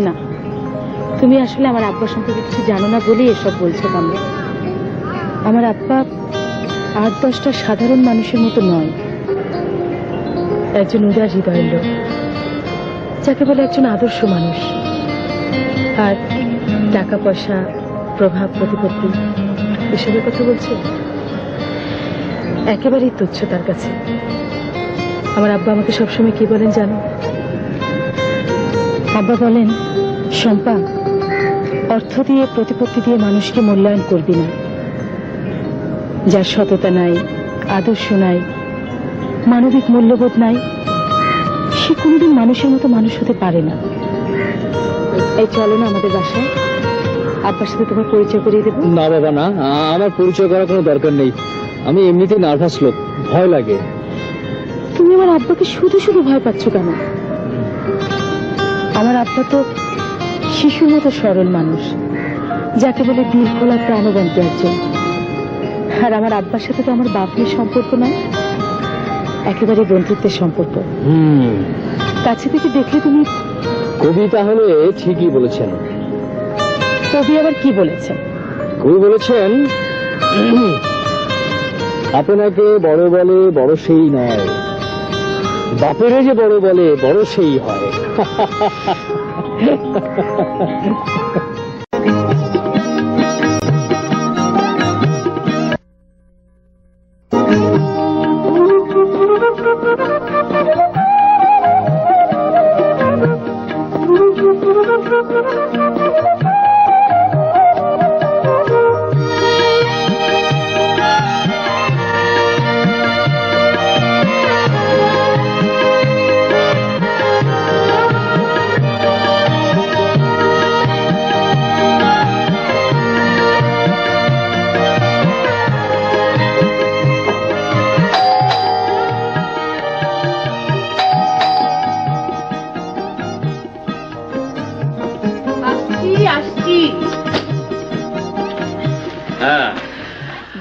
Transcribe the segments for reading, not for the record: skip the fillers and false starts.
না, তুমি আসলে আমার আব্বা সম্পর্কে কিছু জানো না বলেই এসব বলছো কামরা। আমার আব্বা 8-10টা সাধারণ মানুষের মতো নয়, একজন উদার হৃদয়ের লোক, যাকে বলে একজন আদর্শ মানুষ। আর টাকা পয়সা, প্রভাব, প্রতিপত্তি এসবের কথা বলছো, একেবারেই তুচ্ছ তার কাছে। আমার আব্বা আমাকে সবসময় কি বলেন জানো? আব্বা বলেন, শম্পা, অর্থ দিয়ে, প্রতিপত্তি দিয়ে মানুষকে মূল্যায়ন করবি না। যার সততা নাই, আদর্শ নাই, মানবিক মূল্যবোধ নাই, সে কোনোদিন মানুষের মতো মানুষ হতে পারে না। এই চলো না আমাদের বাসায়, আব্বার সাথে তোমার পরিচয় করিয়ে দেবো। না বাবা না, আমার পরিচয় করার কোনো দরকার নেই। আমি এমনিতেই নার্ভাস লোক, ভয় লাগে। তুমি আমার আব্বাকে শুধু শুধু ভয় পাচ্ছ কেন? আমার আব্বা তো শিশুর মতো সরল মানুষ, যাকে বলে দিল খোলা প্রাণবন্ত একজন। আর আমার আব্বার সাথে তো আমার বাপ মেয়ের সম্পর্ক নয়, একেবারে বন্ধুত্বের সম্পর্ক। কাছে থেকে দেখলে তুমি। কবি তাহলে ঠিকই বলেছেন। কবি আবার কি বলেছেন? কবি বলেছেন, আপনাকে বড় বলে বড় সেই নয়, বাপেরে যে বড় বলে বড় সেই হয়।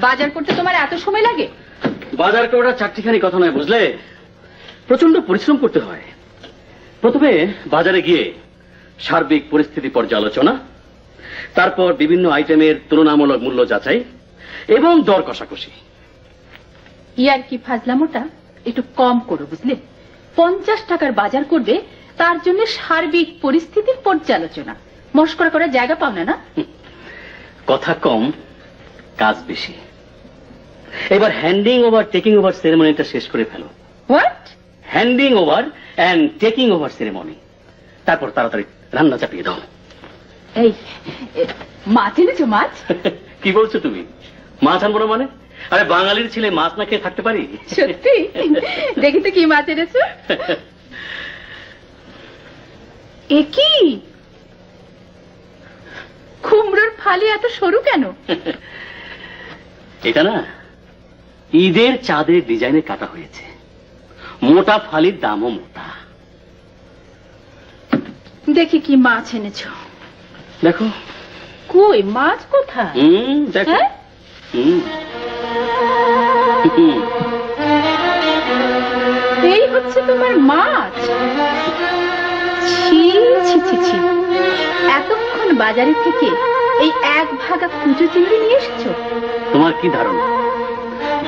বাজার করতে তোমার এত সময় লাগে? বাজার করাটা চারটিখানি কথা নয়, বুঝলে? প্রচন্ড পরিশ্রম করতে হয়। প্রথমে বাজারে গিয়ে সার্বিক পরিস্থিতি পর্যালোচনা, তারপর বিভিন্ন আইটেমের তুলনামূলক মূল্য যাচাই এবং দর কষাকষি। ইয়ার কি ফাজলামোটা একটু কম করো, বুঝলে? 50 টাকার বাজার করবে, তার জন্য সার্বিক পরিস্থিতির পর্যালোচনা। মস্করা করার জায়গা পাও না? কথা কম, কাজ বেশি। এবার হ্যান্ডিং ওভার টেকিং ওভার সেরেমনিটা শেষ করে ফেলো। What? Handing over and taking over ceremony. তারপর তাড়াতাড়ি রান্না চাপিয়ে দাও। এই মাছ এনেছো? মাছ? কি বলছো তুমি? মাছ আনবো না মানে? আরে বাঙালির ছেলে মাছ না খেয়ে থাকতে পারি? সত্যি? দেখি তো কি মাছ এনেছো। এ কি কুমড়োর ফালি এত সরু কেন? এটা না, ঈদের চাঁদের ডিজাইনে কাটা হয়েছে। মোটা ফালির দামও মোটা। দেখি কি মাছ এনেছো। দেখো। কই মাছ কোথায়? দেখো। এই হচ্ছে তোমার মাছ? ছি ছি ছি ছি, এতক্ষণ বাজারে থেকে এই 1 ভাগা কুচো চিংড়ি নিয়ে এসেছো? তোমার কি ধারণা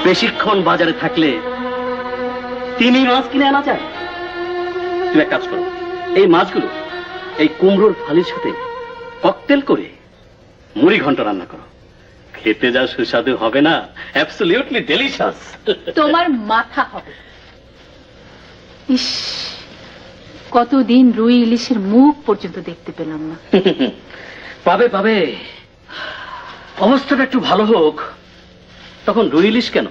বেশিক্ষণ বাজারে থাকলে তিমি মাছ কিনে আনা যায়? তুমি এক কাজ করো, এই মাছগুলো এই কুমড়োর ফালির সাথে ককটেল করে মুড়ি ঘন্ট রান্না করো। খেতে যা সুস্বাদু হবে না, অ্যাবসলিউটলি ডেলিশিয়াস। তোমার মাথা হবে। ইস, কতদিন রুই ইলিশের মুখ পর্যন্ত দেখতে পেলাম না। পাবে পাবে, অবস্থাটা একটু ভালো হোক, তখন রুই ইলিশ কেন,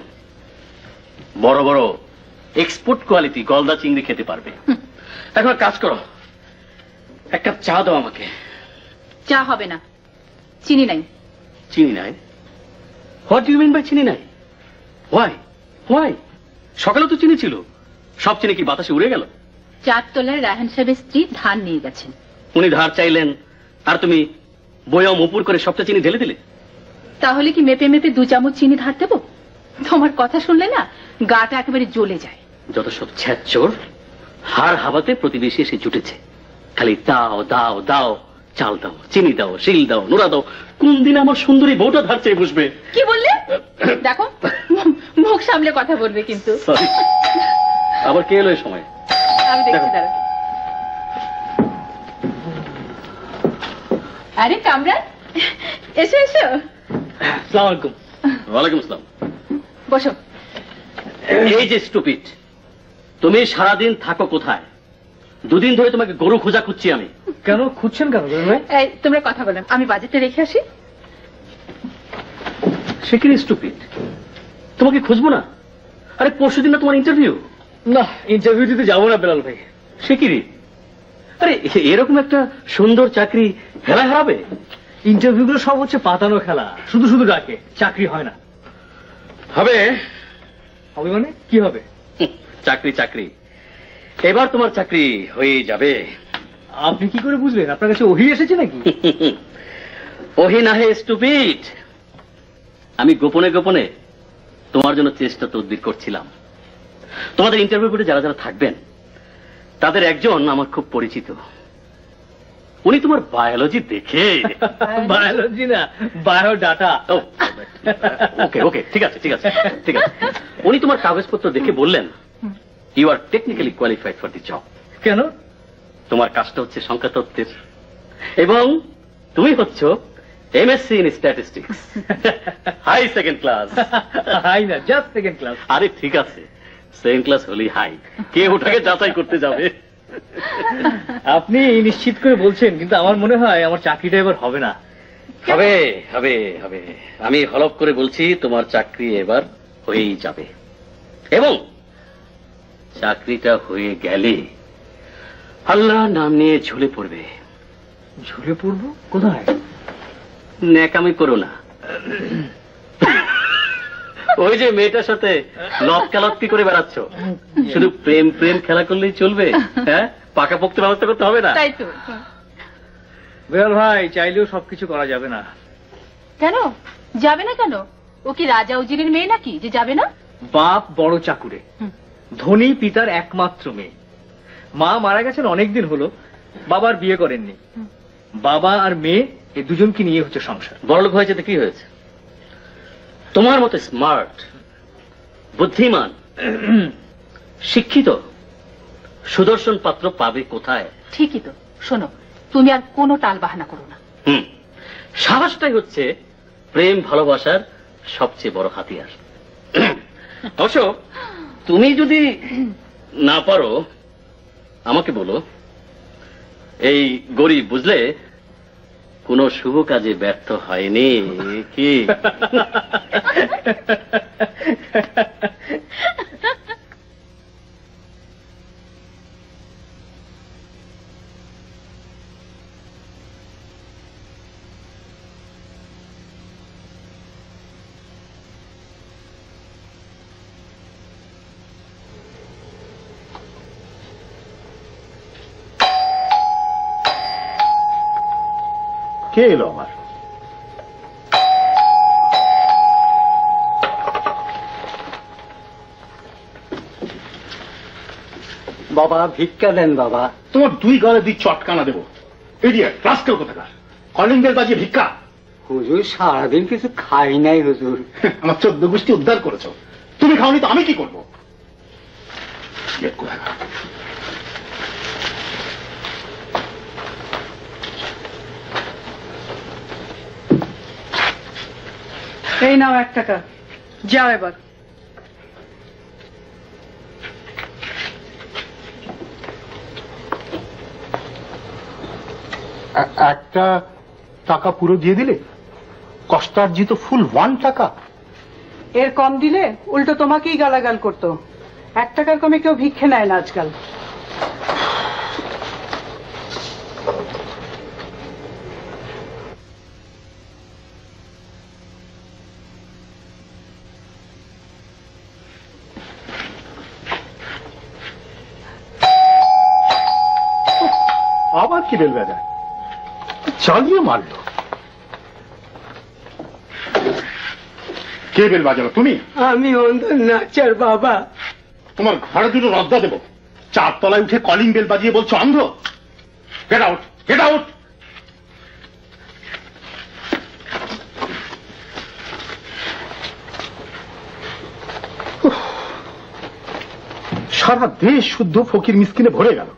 বড় বড় এক্সপোর্ট কোয়ালিটি গলদা চিংড়ি খেতে পারবে। এখন কাজ করো, এক কাপ চা দাও আমাকে। চা হবে না, চিনি নাই। চিনি নাই? What do you mean by চিনি নাই? Why why? সকালে তো চিনি ছিল, সব চিনি কি বাতাসে উড়ে গেল? 4 তলার রায়হান সাহেবের স্ত্রী ধার নিয়ে গেছেন। উনি ধার চাইলেন আর তুমি বয়ম উপর করে সবটা চিনি ঢেলে দিলে। তাহলে কি মেপে মেপে 2 চামচ চিনি ধার দেবো? তোমার কথা শুনলে না গাটা একেবারে জ্বলে যায়। যত সব ছ্যাঁচোর, হার হাবাতে প্রতিবেশী এসে জুটেছে, খালি দাও দাও দাও, চাল দাও, চিনি দাও, শিল দাও, নোড়া দাও। কোন দিন আমার সুন্দরী বউটা ধার চেয়ে বসবে? কি বললে? দেখো, মুখ সামলে কথা বলবে কিন্তু। Sorry, আবার কে এলো এই সময়? আমি দেখছি, দাঁড়া। আরে কামরান, এসো এসো। আসসালামু আলাইকুম। ওয়ালাইকুম আসসালাম। বসো। এই যে স্টুপিড, তুমি সারাদিন থাকো কোথায়? দুদিন ধরে তোমাকে গরু খোঁজা খুঁজছি আমি। কেন খুঁজছেন কেন ভাই? এই, তোমরা কথা বলেন, আমি বাজেটে রেখে আসি। সে কি স্টুপিড, তোমাকে খুঁজবো না? আরে পরশুদিন না তোমার ইন্টারভিউ? না, ইন্টারভিউ দিতে যাবো না বেলাল ভাই। সে কি রে? আরে এরকম একটা সুন্দর চাকরি হেলা হারাবে? ইন্টারভিউ গুলো সব হচ্ছে পাতানো খেলা, শুধু শুধু ডাকে, চাকরি হয় না। হবে হবে মানে কি হবে? চাকরি চাকরি, এবার তোমার চাকরি হয়ে যাবে। আপনি কি করে বুঝলেন? আপনার কাছে ওহি এসেছে নাকি? ওহি না হে স্টুপিড, আমি গোপনে গোপনে তোমার জন্য চেষ্টা তদবির করছিলাম। তোমাদের ইন্টারভিউ বোর্ডে যারা যারা থাকবেন তাদের একজন আমার খুব পরিচিত। উনি তোমার বায়োলজি দেখে বায়োলজি না, বায়োডাটা। ওকে ওকে, ঠিক আছে ঠিক আছে ঠিক আছে, উনি তোমার কাগজপত্র দেখে বললেন you are technically qualified for the job. কেন? তোমার কাজটা হচ্ছে সংখ্যা তত্ত্বের, এবং তুমি হচ্ছ MSc in statistics, high second class. High না, জাস্ট সেকেন্ড ক্লাস। আরে ঠিক আছে, সেকেন্ড ক্লাস হলেই হাই, কে ওটাকে যাচাই করতে যাবে? আপনি নিশ্চিত করে বলছেন, কিন্তু আমার মনে হয় আমার চাকরিটা এবার হবে না। হবে হবে হবে, আমি হলফ করে বলছি তোমার চাকরি এবার হয়েই যাবে, এবং চাকরিটা হয়ে গেলে আল্লাহ নাম নিয়ে ঝুলে পড়বে। ঝুলে পড়বো কোথায়? ন্যাকামি করো না। ওই যে মেয়েটার সাথে লটকালটকি করে বেড়াচ্ছ, শুধু প্রেম প্রেম খেলা করলেই চলবে? হ্যাঁ, পাকাপোক্ত ব্যবস্থা করতে হবে না? তাই তো। বেলাল ভাই, চাইলেও সবকিছু করা যাবে না। কেন যাবে না? কেন, ও কি রাজা উজিরের মেয়ে নাকি যে যাবে না? বাপ বড় চাকুরে, ধনী পিতার একমাত্র মেয়ে। মা মারা গেছেন অনেকদিন হলো, বাবার বিয়ে করেননি। বাবা আর মেয়ে এই দুজনকে নিয়ে হচ্ছে সংসার। বড়লোক হয়েছে তো কি হয়েছে? তোমার মতো স্মার্ট, বুদ্ধিমান, শিক্ষিত সুদর্শন পাত্র পাবে কোথায়? ঠিকই তো। শোনো, তুমি আর কোনো টাল বাহানা করো না। সাহসটাই হচ্ছে প্রেম ভালোবাসার সবচেয়ে বড় হাতিয়ার। অবশ্য তুমি যদি না পারো আমাকে বলো, এই গরিব বুঝলে কোন শুভ কাজে ব্যর্থ হয়নি কি? কে এলো আমার? বাবা ভিক্ষা দেন বাবা। তোমার দুই গালে দুই চটকানা দেবো। এডিয়েট, রাস্কেল কোথাকার, কলিং বেল বাজিয়ে ভিক্ষা। হুজুর সারাদিন কিছু খাই নাই হুজুর। আমার 14 গোষ্ঠী উদ্ধার করেছো, তুমি খাওনি তো আমি কি করবো? কোথাকার। এই নাও 1 টাকা, যাও এবার। একটা টাকা পুরো দিয়ে দিলে, কষ্টার্জিত ফুল 1 টাকা। এর কম দিলে উল্টো তোমাকেই গালাগাল করতো। 1 টাকার কমে কেউ ভিক্ষে নেয় না আজকাল। আবার কি বেল বাজায়, চালিয়ে মারলো। কে বেল বাজালো? তুমি? আমি অন্ধ নাচার বাবা। তোমার ঘরে দুটো রদ্দা দেবো, 4 তলায় উঠে কলিং বেল বাজিয়ে বলছো অন্ধ। Get out, get out. সারা দেশ শুদ্ধ ফকির মিসকিনে ভরে গেল।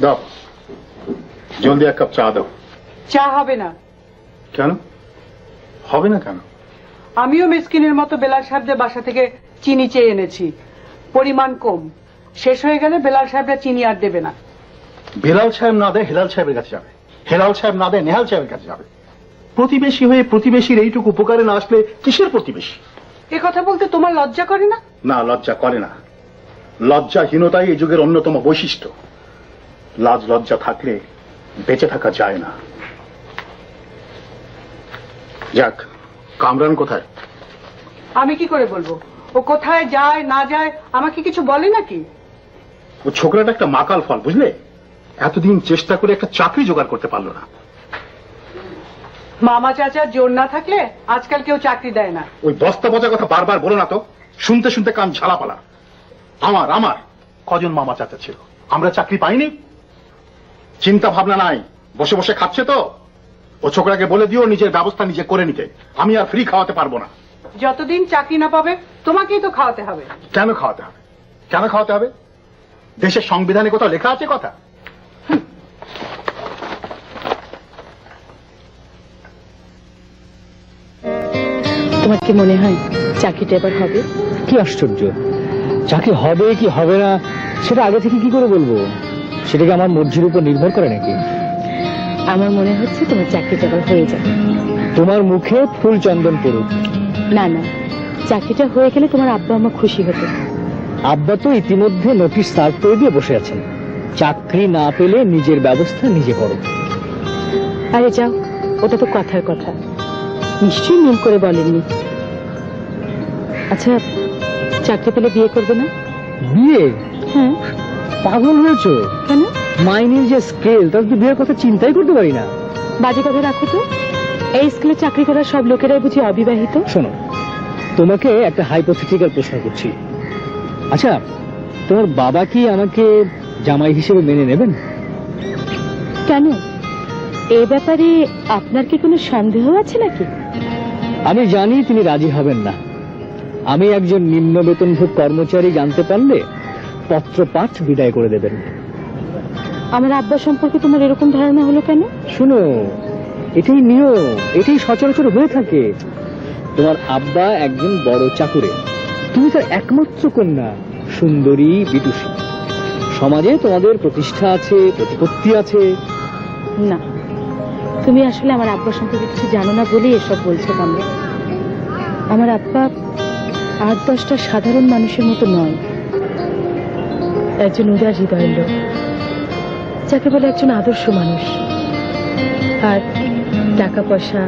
দাও, জলদি এক কাপ চা দাও। চা হবে না। কেন হবে না? কেন? আমিও মিসকিনের মতো বেলাল সাহেবদের বাসা থেকে চিনি চেয়ে এনেছি, পরিমাণ কম, শেষ হয়ে গেলে বেলাল সাহেবরা চিনি আর দেবে না। বেলাল সাহেব না দেয় হেলাল সাহেবের কাছে যাবে, হেলাল সাহেব না দেয় নেহাল সাহেবের কাছে যাবে। প্রতিবেশী হয়ে প্রতিবেশীর এইটুকু উপকারে না আসলে কিসের প্রতিবেশী? এ কথা বলতে তোমার লজ্জা করে না? না, লজ্জা করে না। লজ্জাহীনতাই এই যুগের অন্যতম বৈশিষ্ট্য। লাজ লজ্জা থাকলে বেঁচে থাকা যায় না। যাক, কামরান কোথায়? আমি কি করে বলবো? ও কোথায় যায় না যায় আমাকে কিছু বলে নাকি? ও ছোকরাটা একটা মাকাল ফল, বুঝলে? এতদিন চেষ্টা করে একটা চাকরি জোগাড় করতে পারলো না। মামা চাচার জোর না থাকলে আজকাল কেউ চাকরি দেয় না। ওই বস্তা পচা কথা বারবার বলো না তো, শুনতে শুনতে কান ঝালাপালা। আমার আমার কজন মামা চাচা ছিল, আমরা চাকরি পাইনি? চিন্তা ভাবনা নাই, বসে বসে খাচ্ছে তো। ও ছোকরাকে বলে দিও নিজের ব্যবস্থা নিজে করে নিতে। আমি আর ফ্রি খাওয়াতে পারবো না। যতদিন চাকরি না পাবে তোমাকেই তো খাওয়াতে হবে। কেন খাওয়াতে হবে? কেন খাওয়াতে হবে? দেশের সংবিধানে কোথাও লেখা আছে কথা? তোমার কি মনে হয় চাকরিটা এবার হবে? কি আশ্চর্য, চাকরি হবে কি হবে না সেটা আগে থেকে কি করে বলবো? সেটা কি আমার মর্জির উপর নির্ভর করে নাকি? আমার মনে হচ্ছে তোমার চাকরিটা এবার হয়ে যাবে। তোমার মুখে ফুল চন্দন পড়ুক। না না, চাকরিটা হয়ে গেলে তোমার আব্বা আম্মা খুশি হতো। আব্বা তো ইতিমধ্যে নোটিশ সার্ভ করে দিয়ে বসে আছেন, চাকরি না পেলে নিজের ব্যবস্থা নিজে করো। আরে যাও, ওটা তো কথার কথা, নিশ্চয়ই মিল করে বলেননি। আচ্ছা, চাকরি পেলে বিয়ে করবে না? বিয়ে? হ্যাঁ। পাগল হয়েছো? কেন? মাইনের যে স্কেল, তার তো বিয়ের কথা চিন্তাই করতে পারি না। বাজে কথা রাখো তো। এই স্কুলে চাকরি করা সব লোকেরাই বুঝি অবিবাহিত? শোনো, তোমাকে একটা হাইপোথেটিক্যাল প্রশ্ন করছি। আচ্ছা, তোমার বাবা কি আমাকে জামাই হিসেবে মেনে নেবেন? কেন, এ ব্যাপারে আপনার কি কোনো সন্দেহ আছে নাকি? আমি জানি তিনি রাজি হবেন না। আমি একজন নিম্ন বেতনভোগ কর্মচারী জানতে পারলে পত্রপাঠ বিদায় করে দেবেন। আমার আব্বা সম্পর্কে তোমার এরকম ধারণা হলো কেন? শুনো, এটাই নিয়ম, এটাই সচরাচর হয়ে থাকে। তোমার আব্বা একজন বড় চাকুরে, তুমি তার একমাত্র কন্যা, সুন্দরী বিদুষী। সমাজে তোমাদের প্রতিষ্ঠা আছে, প্রতিপত্তি আছে। না, তুমি আসলে আমার আব্বা সম্পর্কে কিছু জানো না বলেই এসব বলছো কামরা। আমার আব্বা 8-10টা সাধারণ মানুষের মতো নয়, একজন উদার হৃদয়ের লোক, যাকে বলে একজন আদর্শ মানুষ। আর টাকা পয়সা,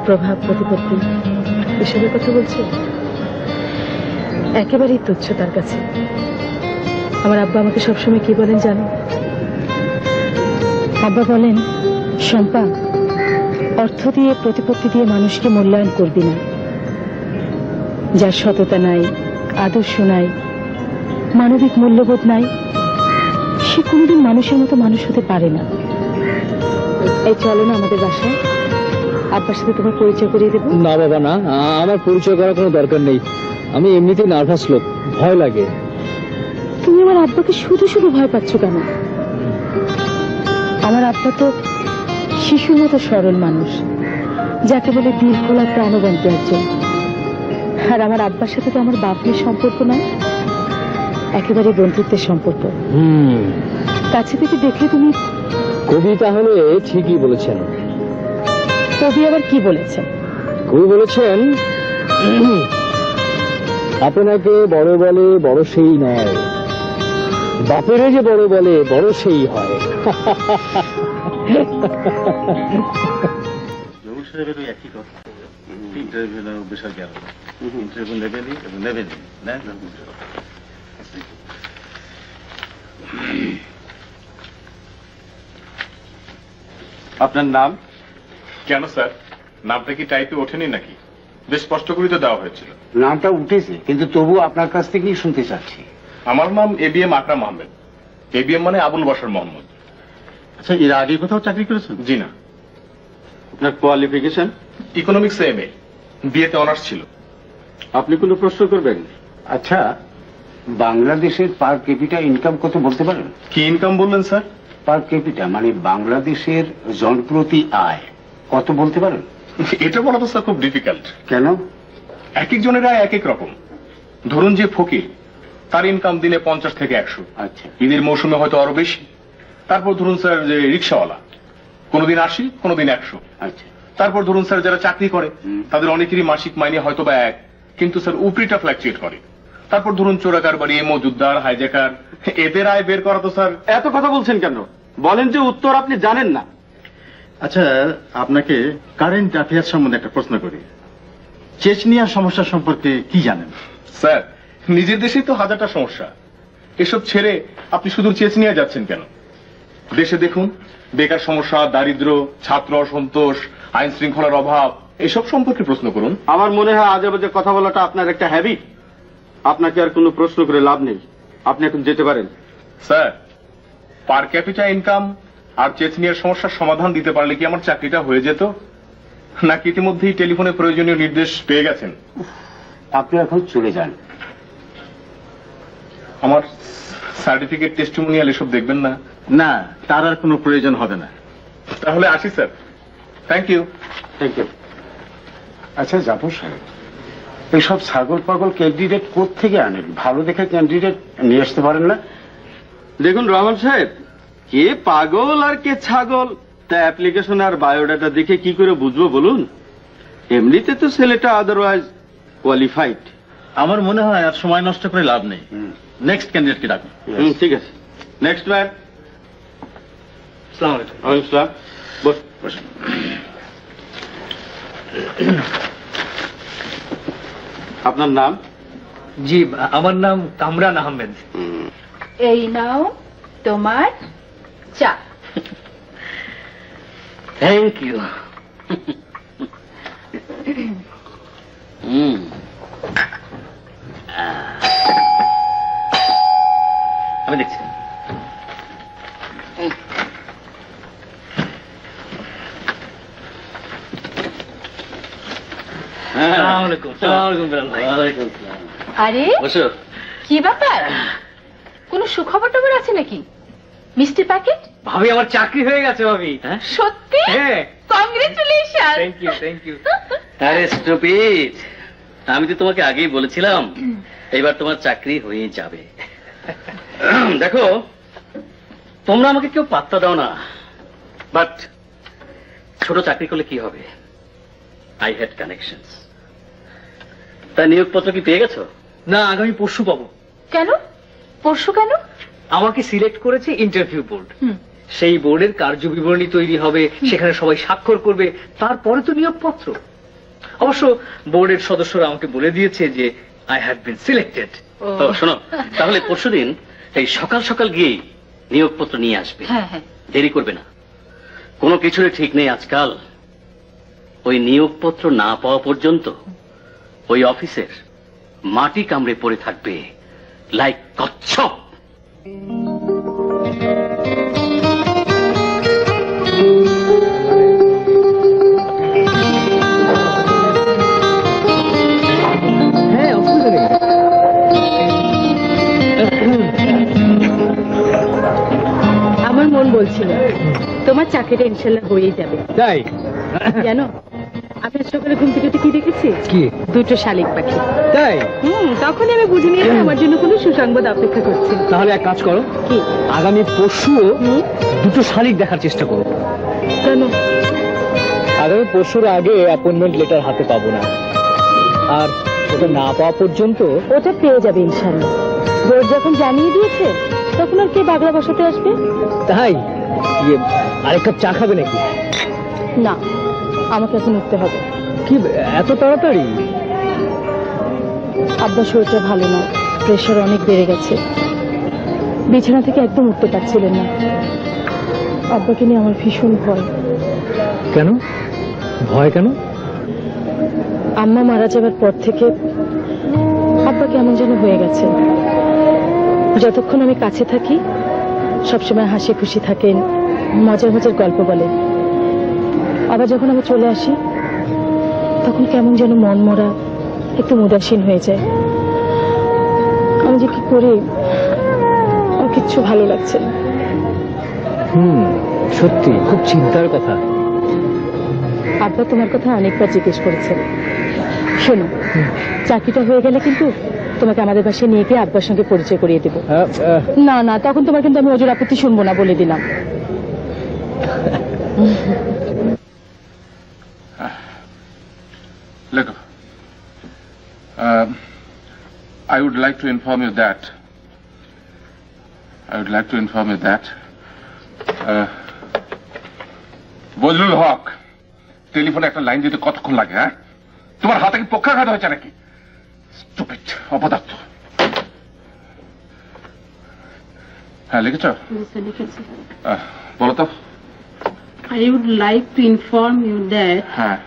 প্রভাব, প্রতিপত্তি এসবের কথা বলছে, একেবারেই তুচ্ছ তার কাছে। আমার আব্বা আমাকে সবসময় কি বলেন জানো? আব্বা বলেন, শম্পা, অর্থ দিয়ে প্রতিপত্তি দিয়ে মানুষকে মূল্যায়ন করবি না। যার সততা নাই, আদর্শ নাই, মানবিক মূল্যবোধ নাই, সে কোনোদিন মানুষের মতো মানুষ হতে পারে না। এই চলো না আমাদের বাসায়, আব্বার সাথে তোমার পরিচয় করিয়ে দেবো। না বাবা, না, আমার পরিচয় করার কোনো দরকার নেই। আমি এমনিতেই নার্ভাস লোক, ভয় লাগে। তুমি আমার আব্বাকে শুধু শুধু ভয় পাচ্ছ কেন? আমার আব্বা তো শিশুর মতো সরল মানুষ, যাকে বলে দিল খোলা প্রাণবন্ত একজন। আর আমার আব্বার সাথে তো আমার বাপের সম্পর্ক নয়, একেবারে বন্ধুত্বের সম্পর্ক। কাছে থেকে দেখলে তুমি। কবি তাহলে ঠিকই বলেছেন। কবি আবার কি বলেছেন? কবি বলেছেন, আপনাকে বড় বলে বড় সেই নয়, বাপেরে যে বড় বলে বড় সেই হয়। একই কথা, ইন্টারভিউ বিষয় গেল, ইন্টারভিউ নেবেনি এবং নেবেনি না। আপনার নাম? কেন স্যার, নামটা কি টাইপে ওঠেনি নাকি? বেশ স্পষ্ট করে তো দেওয়া হয়েছিল। নামটা উঠেছে, কিন্তু তবু আপনার কাছ থেকেই শুনতে চাচ্ছি। আমার নাম ABM আকরাম আহমেদ, ABM মানে আবুল বাশার মোহাম্মদ। আচ্ছা, এর আগে কোথাও চাকরি করেছেন? জি না। আপনার কোয়ালিফিকেশন? ইকোনমিক্সে MA, বিএতে অনার্স ছিল। আপনি কোনো প্রশ্ন করবেন? আচ্ছা, বাংলাদেশের পার ক্যাপিটা ইনকাম কত বলতে পারেন? কি ইনকাম বললেন স্যার? পার ক্যাপিটা মানে বাংলাদেশের জনপ্রতি আয় কত বলতে পারেন? এটা বলা তো স্যার খুব ডিফিকাল্ট। কেন? এক একজনের আয় এক এক রকম। ধরুন যে ফকির, তার ইনকাম দিনে 50 থেকে 100। আচ্ছা, ঈদের মৌসুমে হয়তো আরো বেশি। তারপর ধরুন স্যার যে রিক্সাওয়ালা, কোনোদিন 80, কোনোদিন 100। আচ্ছা, তারপর ধরুন স্যার যারা চাকরি করে তাদের অনেকেরই মাসিক মাইনে হয়তো বা 1, কিন্তু স্যার উপরিটা ফ্ল্যাকচুয়েট করে। তারপর ধরুন চোরাকারবারি, মজুদদার, হাইজ্যাকার, এদের আয় বের করা তো স্যার। এত কথা বলছেন কেন? বলেন যে উত্তর আপনি জানেন না। আচ্ছা, আপনাকে কারেন্ট অ্যাফেয়ার্স সম্বন্ধে একটা প্রশ্ন করি। চেচনিয়া সমস্যা সম্পর্কে কি জানেন? স্যার, নিজের দেশেই তো হাজারটা সমস্যা। এসব ছেড়ে আপনি শুধু চেচনিয়া যাচ্ছেন কেন? দেশে দেখুন, বেকার সমস্যা, দারিদ্র্য, ছাত্র অসন্তোষ, আইন শৃঙ্খলার অভাব, এসব সম্পর্কে প্রশ্ন করুন। আমার মনে হয় আজে বাজে কথা বলাটা আপনার একটা হ্যাবিট। আপনাকে আর কোনো প্রশ্ন করে লাভ নেই, আপনি এখন যেতে পারেন। স্যার, পার ক্যাপিটা ইনকাম আর চেচনিয়ার সমস্যার সমাধান দিতে পারলে কি আমার চাকরিটা হয়ে যেত, নাকি ইতিমধ্যেই টেলিফোনে প্রয়োজনীয় নির্দেশ পেয়ে গেছেন? আপনি এখন চলে যান। আমার সার্টিফিকেট, টেস্টিমোনিয়াল এসব দেখবেন না? না, তার আর কোনো প্রয়োজন হবে না। তাহলে আসি sir. Thank you. Thank you. আচ্ছা জাফর সাহেব, এইসব ছাগল পাগল ক্যান্ডিডেট কোত্থেকে আনেন? ভালো দেখে ক্যান্ডিডেট নিয়ে আসতে পারেন না? দেখুন রহমান সাহেব, কে পাগল আর কে ছাগল তা অ্যাপ্লিকেশন আর বায়োডাটা দেখে কি করে বুঝবো বলুন? এমনিতে তো ছেলেটা আদারওয়াইজ কোয়ালিফাইড। আমার মনে হয় আর সময় নষ্ট করে লাভ নেই। নেক্সট ক্যান্ডিডেটকে ডাকুন। ঠিক আছে, নেক্সট ম্যান। আসসালামু আলাইকুম। ওয়ালাইকুম আসসালাম। বসুন। আপনার নাম? জি, আমার নাম কামরান আহমেদ। এই নাও তোমার চা। Thank you. আমি দেখছি। আরে বসো। কি ব্যাপার, কোনো সুখবর টবর আছে নাকি? মিষ্টি প্যাকেট? ভাবি, আমার চাকরি হয়ে গেছে ভাবি। সত্যি? হ্যাঁ। Congratulation. Thank you, thank you. আরে স্টুপিড, আমি তো তোমাকে আগেই বলেছিলাম এবার তোমার চাকরি হয়ে যাবে। দেখো, তোমরা আমাকে কেউ পাত্তা দাও না, বাট ছোট চাকরি করলে কি হবে? I had connections. তা নিয়োগপত্র কি পেয়ে গেছো? না, আগামী পরশু পাবো। কেন পরশু কেন? আমাকে সিলেক্ট করেছে ইন্টারভিউ বোর্ড। সেই বোর্ডের কার্যবিবরণী তৈরি হবে, সেখানে সবাই স্বাক্ষর করবে, তারপরে তো নিয়োগপত্র। অবশ্য বোর্ডের সদস্যরা আমাকে বলে দিয়েছে যে আই হ্যাভ বিন সিলেক্টেড। শোনো, তাহলে পরশুদিন এই সকাল সকাল গিয়ে নিয়োগপত্র নিয়ে আসবে। হ্যাঁ হ্যাঁ, দেরি করবে না। কোনো কিছুরই ঠিক নেই আজকাল। ওই নিয়োগপত্র না পাওয়া পর্যন্ত ওই অফিসের মাটি কামড়ে পড়ে থাকবে লাইক কচ্ছপ। হ্যাঁ, অসুবিধা নেই। আমার মন বলছিল তোমার চাকরিটা ইনশাল্লাহ হয়েই যাবে। তাই? জানো, আমি আজ সকালে ঘুম থেকে উঠে কি দেখেছি? কি? দুটো শালিক পাখি। তাই? তখনই আমি বুঝে নিয়েছি আমার জন্য কোনো সুসংবাদ অপেক্ষা করছে। তাহলে এক কাজ করো, কি? আগামী পরশুও দুটো শালিক দেখার চেষ্টা করো। কেন? আগামী পরশুর আগে অ্যাপয়েন্টমেন্ট লেটার হাতে পাবো না, আর ওটা না পাওয়া পর্যন্ত। ওটা পেয়ে যাবে ইনশাল্লাহ। বোর্ড যখন জানিয়ে দিয়েছে তখন আর কে বাগড়া বসাতে আসবে? তাই? আরেক কাপ চা খাবে নাকি? না, আমাকে এখন উঠতে হবে। কি এত তাড়াতাড়ি? আব্বার শরীরটা ভালো না, প্রেশার অনেক বেড়ে গেছে। বিছানা থেকে একদম উঠতে পারছিলেন না। আব্বাকে নিয়ে আমার ভীষণ ভয়। কেন ভয়? কেন? আম্মা মারা যাবার পর থেকে আব্বা কেমন যেন হয়ে গেছে। যতক্ষণ আমি কাছে থাকি সবসময় হাসি খুশি থাকেন, মজার মজার গল্প বলেন। আবার যখন আমি চলে আসি তখন কেমন যেন মন মরা, একটু উদাসীন হয়ে যায়। আমি যে কি করি, আমার কিচ্ছু ভালো লাগছে না। সত্যি খুব চিন্তার কথা। আব্বা তোমার কথা অনেকবার জিজ্ঞেস করেছেন। শোনো, চাকরিটা হয়ে গেলে কিন্তু তোমাকে আমাদের বাসায় নিয়ে গিয়ে আব্বার সঙ্গে পরিচয় করিয়ে দেবো। না না, তখন তোমার কিন্তু আমি ওজোর আপত্তি শুনবো না, বলে দিলাম। Look, I would like to inform you that Bazlul হক টেলিফোনে একটা লাইন দিতে কতক্ষণ লাগে? হ্যাঁ, তোমার হাতে কি পক্ষাঘাত হয়েছে নাকি? স্টুপিড, অপদার্থ। হ্যাঁ, লিখেছ? বলো তো। I would like to inform you that হ্যাঁ,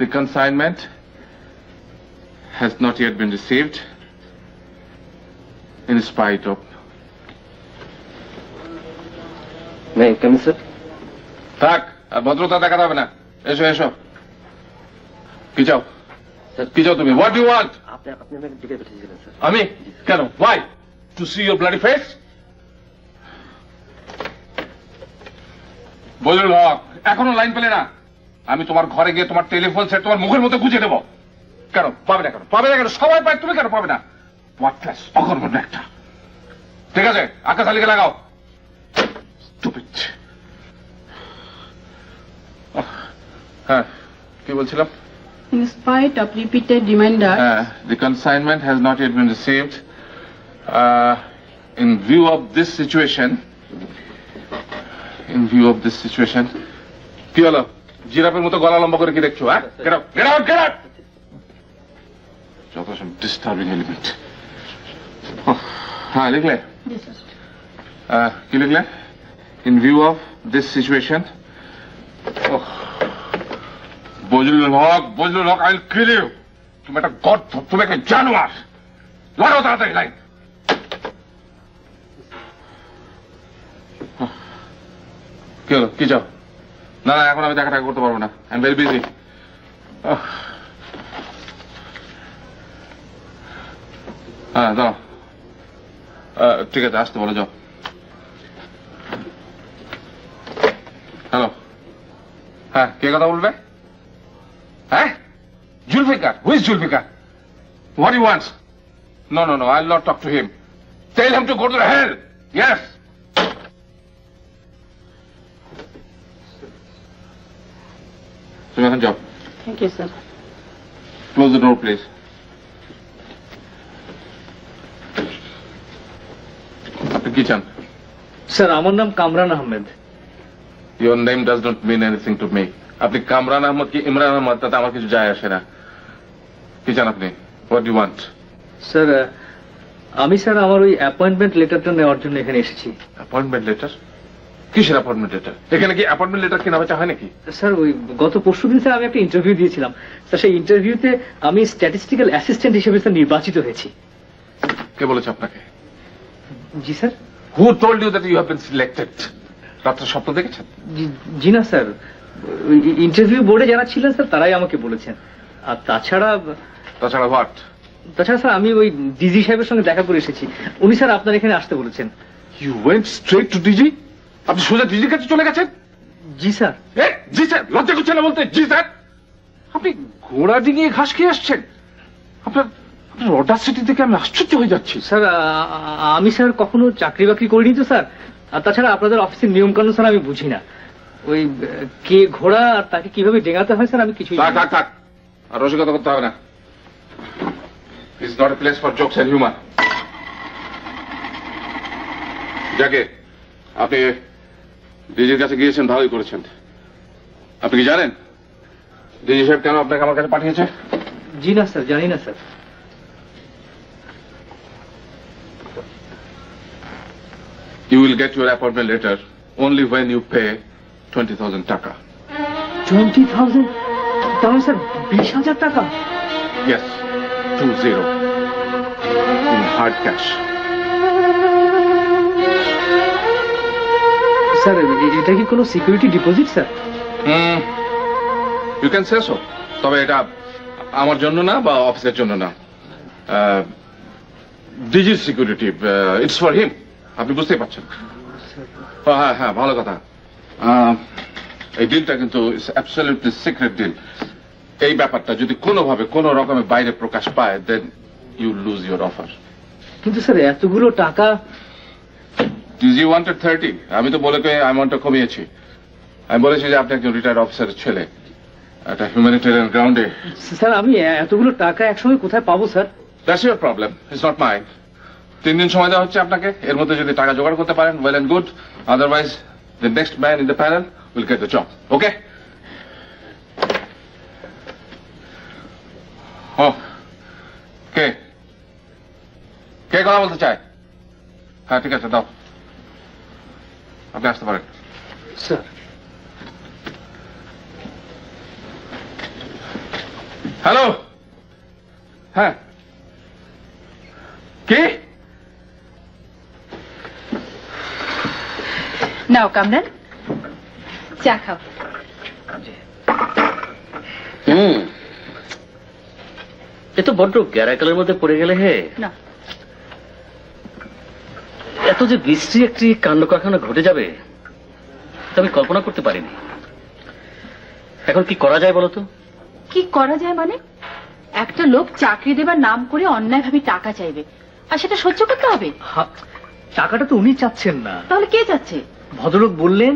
the consignment has not yet been received in spite of... May I come, sir? থাক, আর ভদ্রতা দেখাতে হবে না। এসো এসো। কি চাও? কি চাও তুমি? What do you want? আপনি আমাকে ডেকে পাঠিয়েছিলেন, স্যার। আমি কেন? Why? To see your bloody face? Bazlul হক, এখনো লাইন পেলে না? আমি তোমার ঘরে গিয়ে তোমার টেলিফোন সেট তোমার মুখের মধ্যে গুঁজে দেবো। কেন পাবে না? কেন পাবে না? কেন সবাই পায়, তুমি কেন পাবে না? ওয়ার্থলেস, অকর্মণ্য একটা। ঠিক আছে, আকাশ আলীকে লাগাও। Stupid. হ্যাঁ, কি বলছিলাম? in spite of repeated reminders, The consignment has not yet been received. In view of this situation, কি হলো? জিরাফের মতো গলা লম্বা করে কি দেখছো? হ্যাঁ, get out, get out, get out! যত সব ডিস্টার্বিং এলিমেন্ট। হ্যাঁ, লিখলে? yes, sir. কি লিখলে? In view of this situation, Bazlul Haque, I will kill you. তুমি একটা গর্ধ, তুমি একটা জানোয়ার। লাগাও তাড়াতাড়ি লাইন। কি হলো? কি চাও? না না, এখন আমি দেখা করতে পারবো না। I am very busy. হ্যাঁ, যাও। ঠিক আছে, আসতে বলো, যাও। হ্যালো, হ্যাঁ, কে কথা বলবে? হ্যাঁ, Zulfiqar? Who is Zulfiqar? What he wants? No, I'll not talk to him. Tell him to go to the hell. Yes. তুমি এখন যাও। Thank you, sir. Close the door, please. আপনি কি চান? স্যার, আমার নাম Kamran Ahmed. Your name does not mean anything to me. আপনি কামরান আহমদ কি ইমরান আহমদ, তাতে আমার কিছু যায় আসে না। কি চান আপনি? What do you want? Sir, আমি আমার ওই অ্যাপয়েন্টমেন্ট লেটারটা নেওয়ার জন্য এখানে এসেছি। Appointment letter? কিসের অ্যাপয়েন্টমেন্ট লেটার? এখানে কি অ্যাপয়েন্টমেন্ট লেটার কেনা বেচা হয় নাকি? স্যার, ওই গত পরশুদিন স্যার আমি একটা ইন্টারভিউ দিয়েছিলাম। স্যার, সেই ইন্টারভিউতে আমি স্ট্যাটিস্টিক্যাল অ্যাসিস্ট্যান্ট হিসেবে স্যার নির্বাচিত হয়েছি। কে বলেছে আপনাকে? জি sir. Who told you that you have been selected? রাত্রে স্বপ্ন দেখেছেন? জি না স্যার, ইন্টারভিউ বোর্ডে যারা ছিলেন স্যার তারাই আমাকে বলেছেন। আর তাছাড়া হোয়াট? তাছাড়া স্যার আমি ওই ডিজি সাহেবের সঙ্গে দেখা করে এসেছি। উনি স্যার আপনার এখানে আসতে বলেছেন। You went straight to DG? আপনি সোজা ডিজির কাছে চলে গেছেন? জি স্যার। জি স্যার, লজ্জা করছে না বলতে? জি স্যার। আপনি ঘোড়া ডিঙিয়ে ঘাস খেয়ে আসছেন? আপনার অডাসিটি থেকে আমি আশ্চর্য হয়ে যাচ্ছি। স্যার, আমি স্যার কখনো চাকরি বাকরি করিনি তো স্যার। আর তাছাড়া আপনাদের অফিসের নিয়ম কানুন স্যার আমি বুঝি না। ওই কে ঘোড়া আর তাকে কিভাবে ডেঙাতে হয় স্যার আমি কিছুই থাক আর রসিকতা করতে হবে না। It's not a place for jokes and humor. যাকে আপনি ডিজির কাছে গিয়েছেন, ভালোই করেছেন। আপনি কি জানেন ডিজি সাহেব কেন আপনাকে আমার কাছে পাঠিয়েছে? জি না স্যার, জানি না sir. You will get your appointment letter only when you pay 20,000 টাকা। 20,000? তাহলে স্যার 20,000 টাকা? Yes, 20 in hard cash. Sir এটা কি কোনো security deposit sir? You can say so, তবে এটা আমার জন্য না বা অফিসের জন্য না, DG security, it's for him. আপনি বুঝতেই পারছেন। হ্যাঁ হ্যাঁ, ভালো কথা। এই ডিলটা কিন্তু অ্যাবসলিউটলি সিক্রেট ডিল। এই ব্যাপারটা যদি কোনোভাবে কোনো রকমের বাইরে প্রকাশ পায়, then you lose your offer. কিন্তু স্যার এতগুলো টাকা। ডিজি ওয়ান্টেড 30, আমি তো বলে অ্যামাউন্টটা কমিয়েছি। আমি বলেছি যে আপনি একজন রিটায়ার্ড অফিসারের ছেলে, একটা হিউম্যানিটেরিয়ান গ্রাউন্ডে। স্যার আমি এতগুলো টাকা একসঙ্গে কোথায় পাবো sir? That's your problem, it's not mine. 3 দিন সময় দেওয়া হচ্ছে আপনাকে, এর মধ্যে যদি টাকা জোগাড় করতে পারেন, well and good, otherwise the next man in the panel will get the job. Okay? ও কে কে কথা বলতে চায়? হ্যাঁ ঠিক আছে, দাও, আপনি আসতে পারেন। স্যার হ্যালো, হ্যাঁ কে? নাও কামরান, চা খাও। এ তো বড্ড গ্যারাকালের মধ্যে পড়ে গেলে হে। না, এত যে বিশ্রী একটি কাণ্ড কারখানা ঘটে যাবে তা আমি কল্পনা করতে পারিনি। এখন কি করা যায় বলতো? কি করা যায় মানে? একটা লোক চাকরি দেবার নাম করে অন্যায়ভাবে টাকা চাইবে, আর সেটা সহ্য করতে হবে। টাকাটা তো উনি চাচ্ছেন না। তাহলে কে চাচ্ছে? ভদ্রলোক বললেন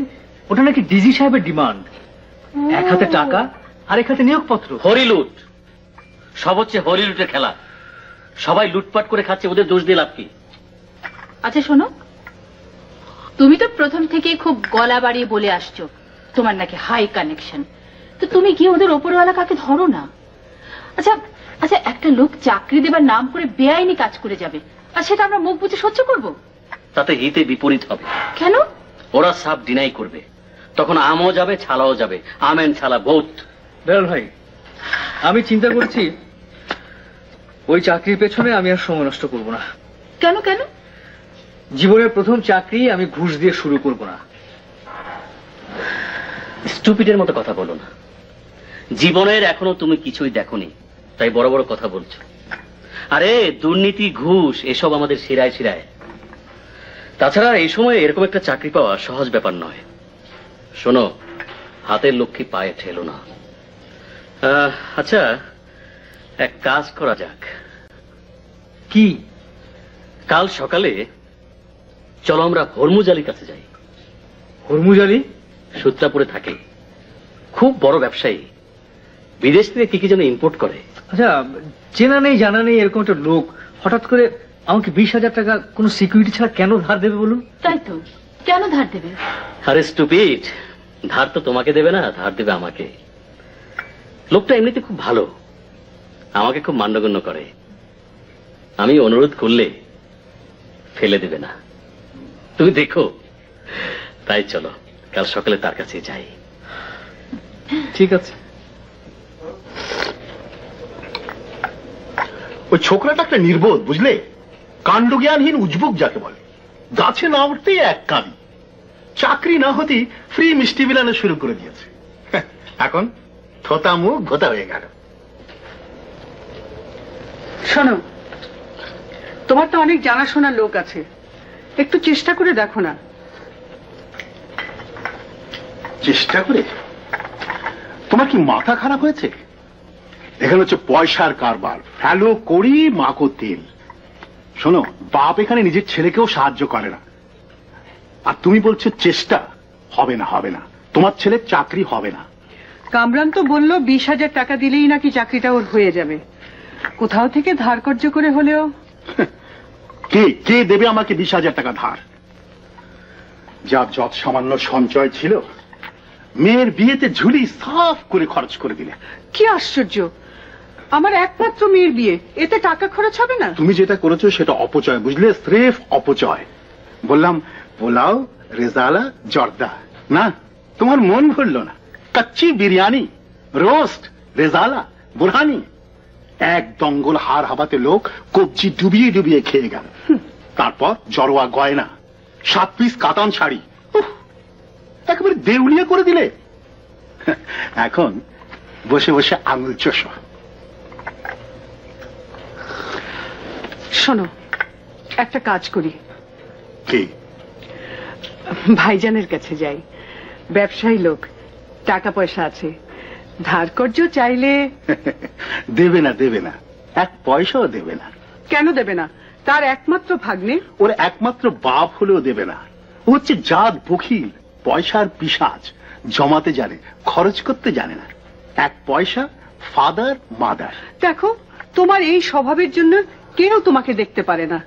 ওটা নাকি ডিজি সাহেবের ডিমান্ড। এক হাতে টাকা আর এক হাতে নিয়োগপত্র। হরিলুট, সব হচ্ছে হরিলুটের খেলা। সবাই লুটপাট করে খাচ্ছে, ওদের দোষ দিয়ে লাভ কি? আচ্ছা শোনো, তুমি তো প্রথম থেকেই খুব গলা বাড়িয়ে বলে আসছো তোমার নাকি হাই কানেকশন, তো তুমি গিয়ে ওদের ওপরওয়ালা কাকে ধরো না। আচ্ছা আচ্ছা, একটা লোক চাকরি দেবার নাম করে বেআইনি কাজ করে যাবে, আর সেটা আমরা মুখ বুঝে সহ্য করব? তাতে হিতে বিপরীত হবে। কেন? ওরা সাব ডিনাই করবে, তখন আমও যাবে ছালাও যাবে, আমেন ছালা ভূত। বেলাল ভাই, আমি চিন্তা করছি ওই চাকরির পেছনে আমি আর সময় নষ্ট করব না। কেন কেন? জীবনের প্রথম চাকরি আমি ঘুষ দিয়ে শুরু করব না। স্টুপিডের মতো কথা বলো না। জীবনের এখনো তুমি কিছুই দেখোনি, তাই বড় বড় কথা বলছো। আরে দুর্নীতি, ঘুষ এসব আমাদের শিরায় শিরায়। তাছাড়া এই সময় এরকম একটা চাকরি পাওয়া সহজ ব্যাপার নয়। শোনো, হাতের লক্ষ্মী পায়ে ঠেলো না। আচ্ছা, এক কাজ করা যাক। কি? কাল সকালে চলো আমরা হরমুজ আলীর কাছে যাই। হরমুজ আলী? সূত্রাপুরে থাকে, খুব বড় ব্যবসায়ী, বিদেশ থেকে কি কি যেন ইম্পোর্ট করে। আচ্ছা, চেনা নেই জানা নেই এরকম একটা লোক হঠাৎ করে আমাকে 20,000 টাকা কোনো সিকিউরিটি ছাড়া কেন ধার দেবে বলুন? তাই তো, কেন ধার দেবে? আরে স্টুপিড, ধার তো তোমাকে দেবে না, ধার দেবে আমাকে। লোকটা এমনিতে খুব ভালো, আমাকে খুব মান্যগণ্য করে। আমি অনুরোধ করলে ফেলে দেবে না, তুমি দেখো। তাই চলো কাল সকালে তার কাছে যাই। ঠিক আছে। ওই ছোকরাটা একটা নির্বোধ, বুঝলে? কাণ্ডজ্ঞানহীন উজবুক যাকে বলে। গাছে না উঠতেই এক কাঁদি, চাকরি না হতেই ফ্রি মিষ্টি বিলানো শুরু করে দিয়েছে। এখন থোতা মুখ ঘোতা হয়ে গেল। শোনো, তোমার তো অনেক জানাশোনা লোক আছে, একটু চেষ্টা করে দেখো না। চেষ্টা করে? তোমার কি মাথা খারাপ হয়েছে? এখানে হচ্ছে পয়সার কারবার, ফেলো করি মাকো তেল। শোনো, বাপ এখানে নিজের ছেলেকেও সাহায্য করে না, আর তুমি বলছো চেষ্টা? হবে না, হবে না, তোমার ছেলের চাকরি হবে না। কামরান তো বললো 20,000 টাকা দিলেই নাকি চাকরিটা ওর হয়ে যাবে। কোথাও থেকে ধার কর্য করে হলেও। কে কে দেবে আমাকে 20,000 টাকা ধার? যার যত সামান্য সঞ্চয় ছিল মেয়ের বিয়েতে ঝুলি সাফ করে খরচ করে দিলে। কি আশ্চর্য, আমার একমাত্র মেয়ের বিয়ে, এতে টাকা খরচ হবে না? তুমি যেটা করেছো সেটা অপচয়, বুঝলে? স্রেফ অপচয়। বললাম পোলাও, রেজালা, জর্দা, না তোমার মন ভরল না। কাচ্চি বিরিয়ানি, রোস্ট, রেজালা, বুরহানি, এক দঙ্গল হার হাবাতে লোক কবজি ডুবিয়ে ডুবিয়ে খেয়ে গেল। তারপর জড়োয়া গয়না, 7 পিস কাতান শাড়ি। একেবারে দেউলিয়া করে দিলে। এখন বসে বসে আঙুল চষো। শোনো, একটা কাজ করি, কি? ভাইজানের কাছে যাই, ব্যবসায়ী লোক, টাকা পয়সা আছে, ধার কর্জ চাইলে। দেবে না, দেবে না, এক পয়সাও দেবে না। কেন দেবে না? তার একমাত্র ভাগ্নে। ওর একমাত্র বাপ হলেও দেবে না। ও হচ্ছে জাত বখিল, পয়সার পিশাচ, জমাতে জানে, খরচ করতে জানে না। এক পয়সা ফাদার মাদার। দেখো, তোমার এই স্বভাবের জন্য কেউ তোমাকে দেখতে পারে না।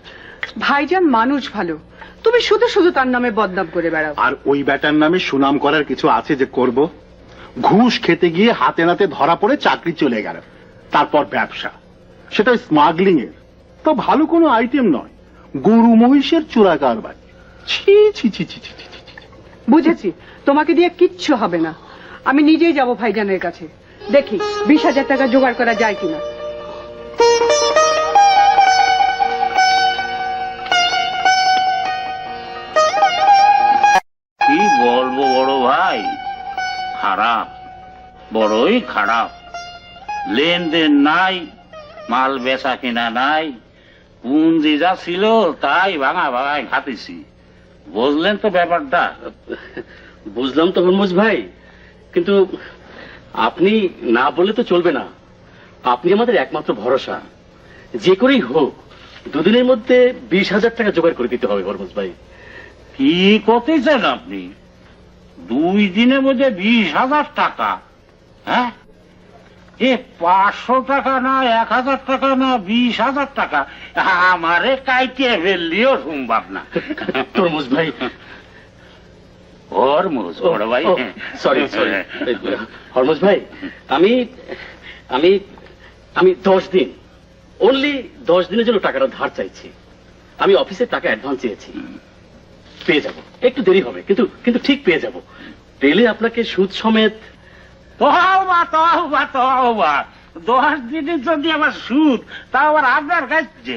ভাইজান মানুষ ভালো, তুমি শুধু শুধু তার নামে বদনাম করে বেড়াও। আর ওই ব্যাটার নামে সুনাম করার কিছু আছে যে করব? ঘুষ খেতে গিয়ে হাতে নাতে ধরা পড়ে চাকরি চলে গেল, তারপর ব্যবসা, সেটা স্মাগলিং এর। তো ভালো কোনো আইটেম নয়, গরু মহিষের চোরা কারবার। ছি ছি ছি ছি ছি ছি ছি। বুঝেছি, তোমাকে দিয়ে কিচ্ছু হবে না। আমি নিজেই যাব ভাইজানের কাছে, দেখি 20,000 টাকা জোগাড় করা যায় কিনা। কি বলবো বড় ভাই, খারাপ, বড়ই খারাপ। লেনদেন নাই, মাল বেচা কিনা নাই, পুঁজি যা ছিল তাই ভাঙা ভাঙায় খাতেছি। বুঝলেন তো ব্যাপারটা? বুঝলাম তো হরমুজ ভাই, কিন্তু আপনি না বললে তো চলবে না। আপনি আমাদের একমাত্র ভরসা। যে করেই হোক 2 দিনের মধ্যে 20,000 টাকা জোগাড় করে দিতে হবে হরমুজ ভাই। কি করতেছেন আপনি? 2 দিনের মধ্যে 20,000 টাকা? হ্যাঁ, এ 500 টাকা না, 1,000 টাকা না, 20,000 টাকা আমারে কাইতে ফেললিও সম্ভব না। হরমুজ ভাই, হরমুজ বড় ভাই, সরি সরি হরমুজ ভাই, আমি আমি আমি 10 দিন, অনলি 10 দিনের জন্য টাকাটা ধার চাইছি। আমি অফিসের টাকা অ্যাডভান্স চেয়েছি, পেয়ে যাব। একটু দেরি হবে, কিন্তু কিন্তু ঠিক পেয়ে যাব। পেলে আপনাকে সুদ সমেত। 10 দিনের যদি আমার সুদ, তা আবার আপনার কাছে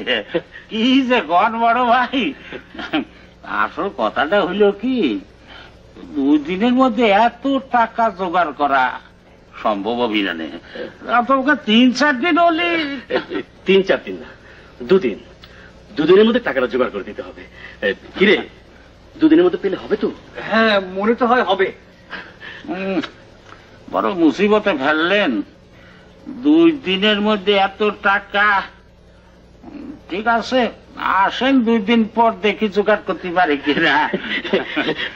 কি যে গন বড় ভাই। আসল কথাটা হইল কি, 2 দিনের মধ্যে এত টাকা জোগাড় করা সম্ভব হবে না। 3-4 দিন হলে। 3-4 দিন না, 2 দিন। 2 দিনের মধ্যে টাকাটা জোগাড় করে দিতে হবে। কিরে, 2 দিনের মধ্যে পেলে হবে তো? হ্যাঁ, মনে তো হয় হবে। বড় মুসিবতে ফেললেন। 2 দিনের মধ্যে এত টাকা। ঠিক আছে, আসেন 2 দিন পর দেখি জোগাড় করতে পারে কিনা।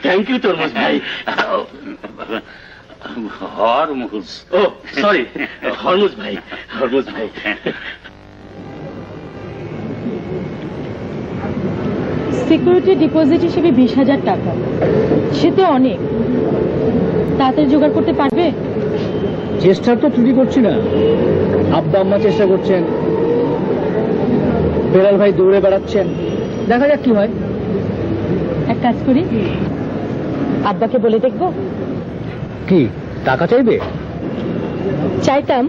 থ্যাংক ইউ তরমুজ ভাই। হরমুজ, ও সরি, হরমুজ ভাই, হরমুজ ভাই। সিকিউরিটি ডিপোজিট হিসেবে 20,000 টাকা, সেটা অনেক। তাড়াতাড়ি জোগাড় করতে পারবে? চেষ্টা তো ত্রুটি করছি না। আব্বা আম্মা চেষ্টা করছেন, বেলাল ভাই দৌড়ে বেড়াচ্ছেন, দেখা যাক কি হয়। এক কাজ করি, আব্বাকে বলে দেখবো। কি টাকা চাইবে? চাইতাম,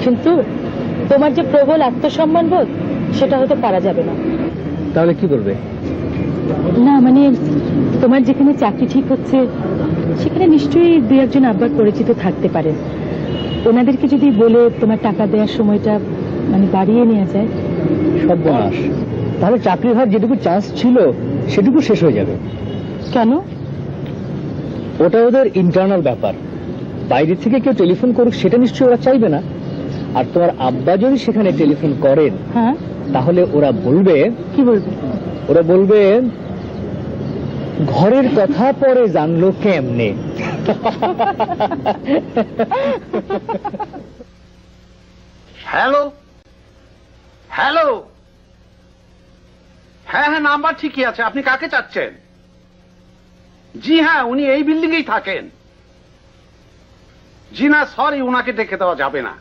কিন্তু তোমার যে প্রবল আত্মসম্মান বোধ, সেটা হয়তো পারা যাবে না। তাহলে কি বলবে? না মানে, তোমার যেখানে চাকরি ঠিক হচ্ছে সেখানে নিশ্চয়ই 2-1 আব্বার পরিচিত থাকতে পারেন। ওনাদেরকে যদি বলে তোমার টাকা দেওয়ার সময়টা মানে বাড়িয়ে নেওয়া যায়। সর্বনাশ, তাহলে চাকরি হওয়ার যেটুকু চান্স ছিল সেটুকু শেষ হয়ে যাবে। কেন? ওটা ওদের ইন্টারনাল ব্যাপার। বাইরে থেকে কেউ টেলিফোন করুক সেটা নিশ্চয়ই ওরা চাইবে না। আর তোমার আব্বা যদি সেখানে টেলিফোন করেন, হ্যাঁ, তাহলে ওরা বলবে। কি বলবে? ওরা বলবে ঘরের কথা পরে জানলো কেমনে। হ্যালো হ্যালো, হ্যাঁ হ্যাঁ, নাম্বার ঠিকই আছে। আপনি কাকে চাচ্ছেন? জি হ্যাঁ, উনি এই বিল্ডিং এই থাকেন। জি না, সরি, উনাকে ডেকে দেওয়া যাবে না,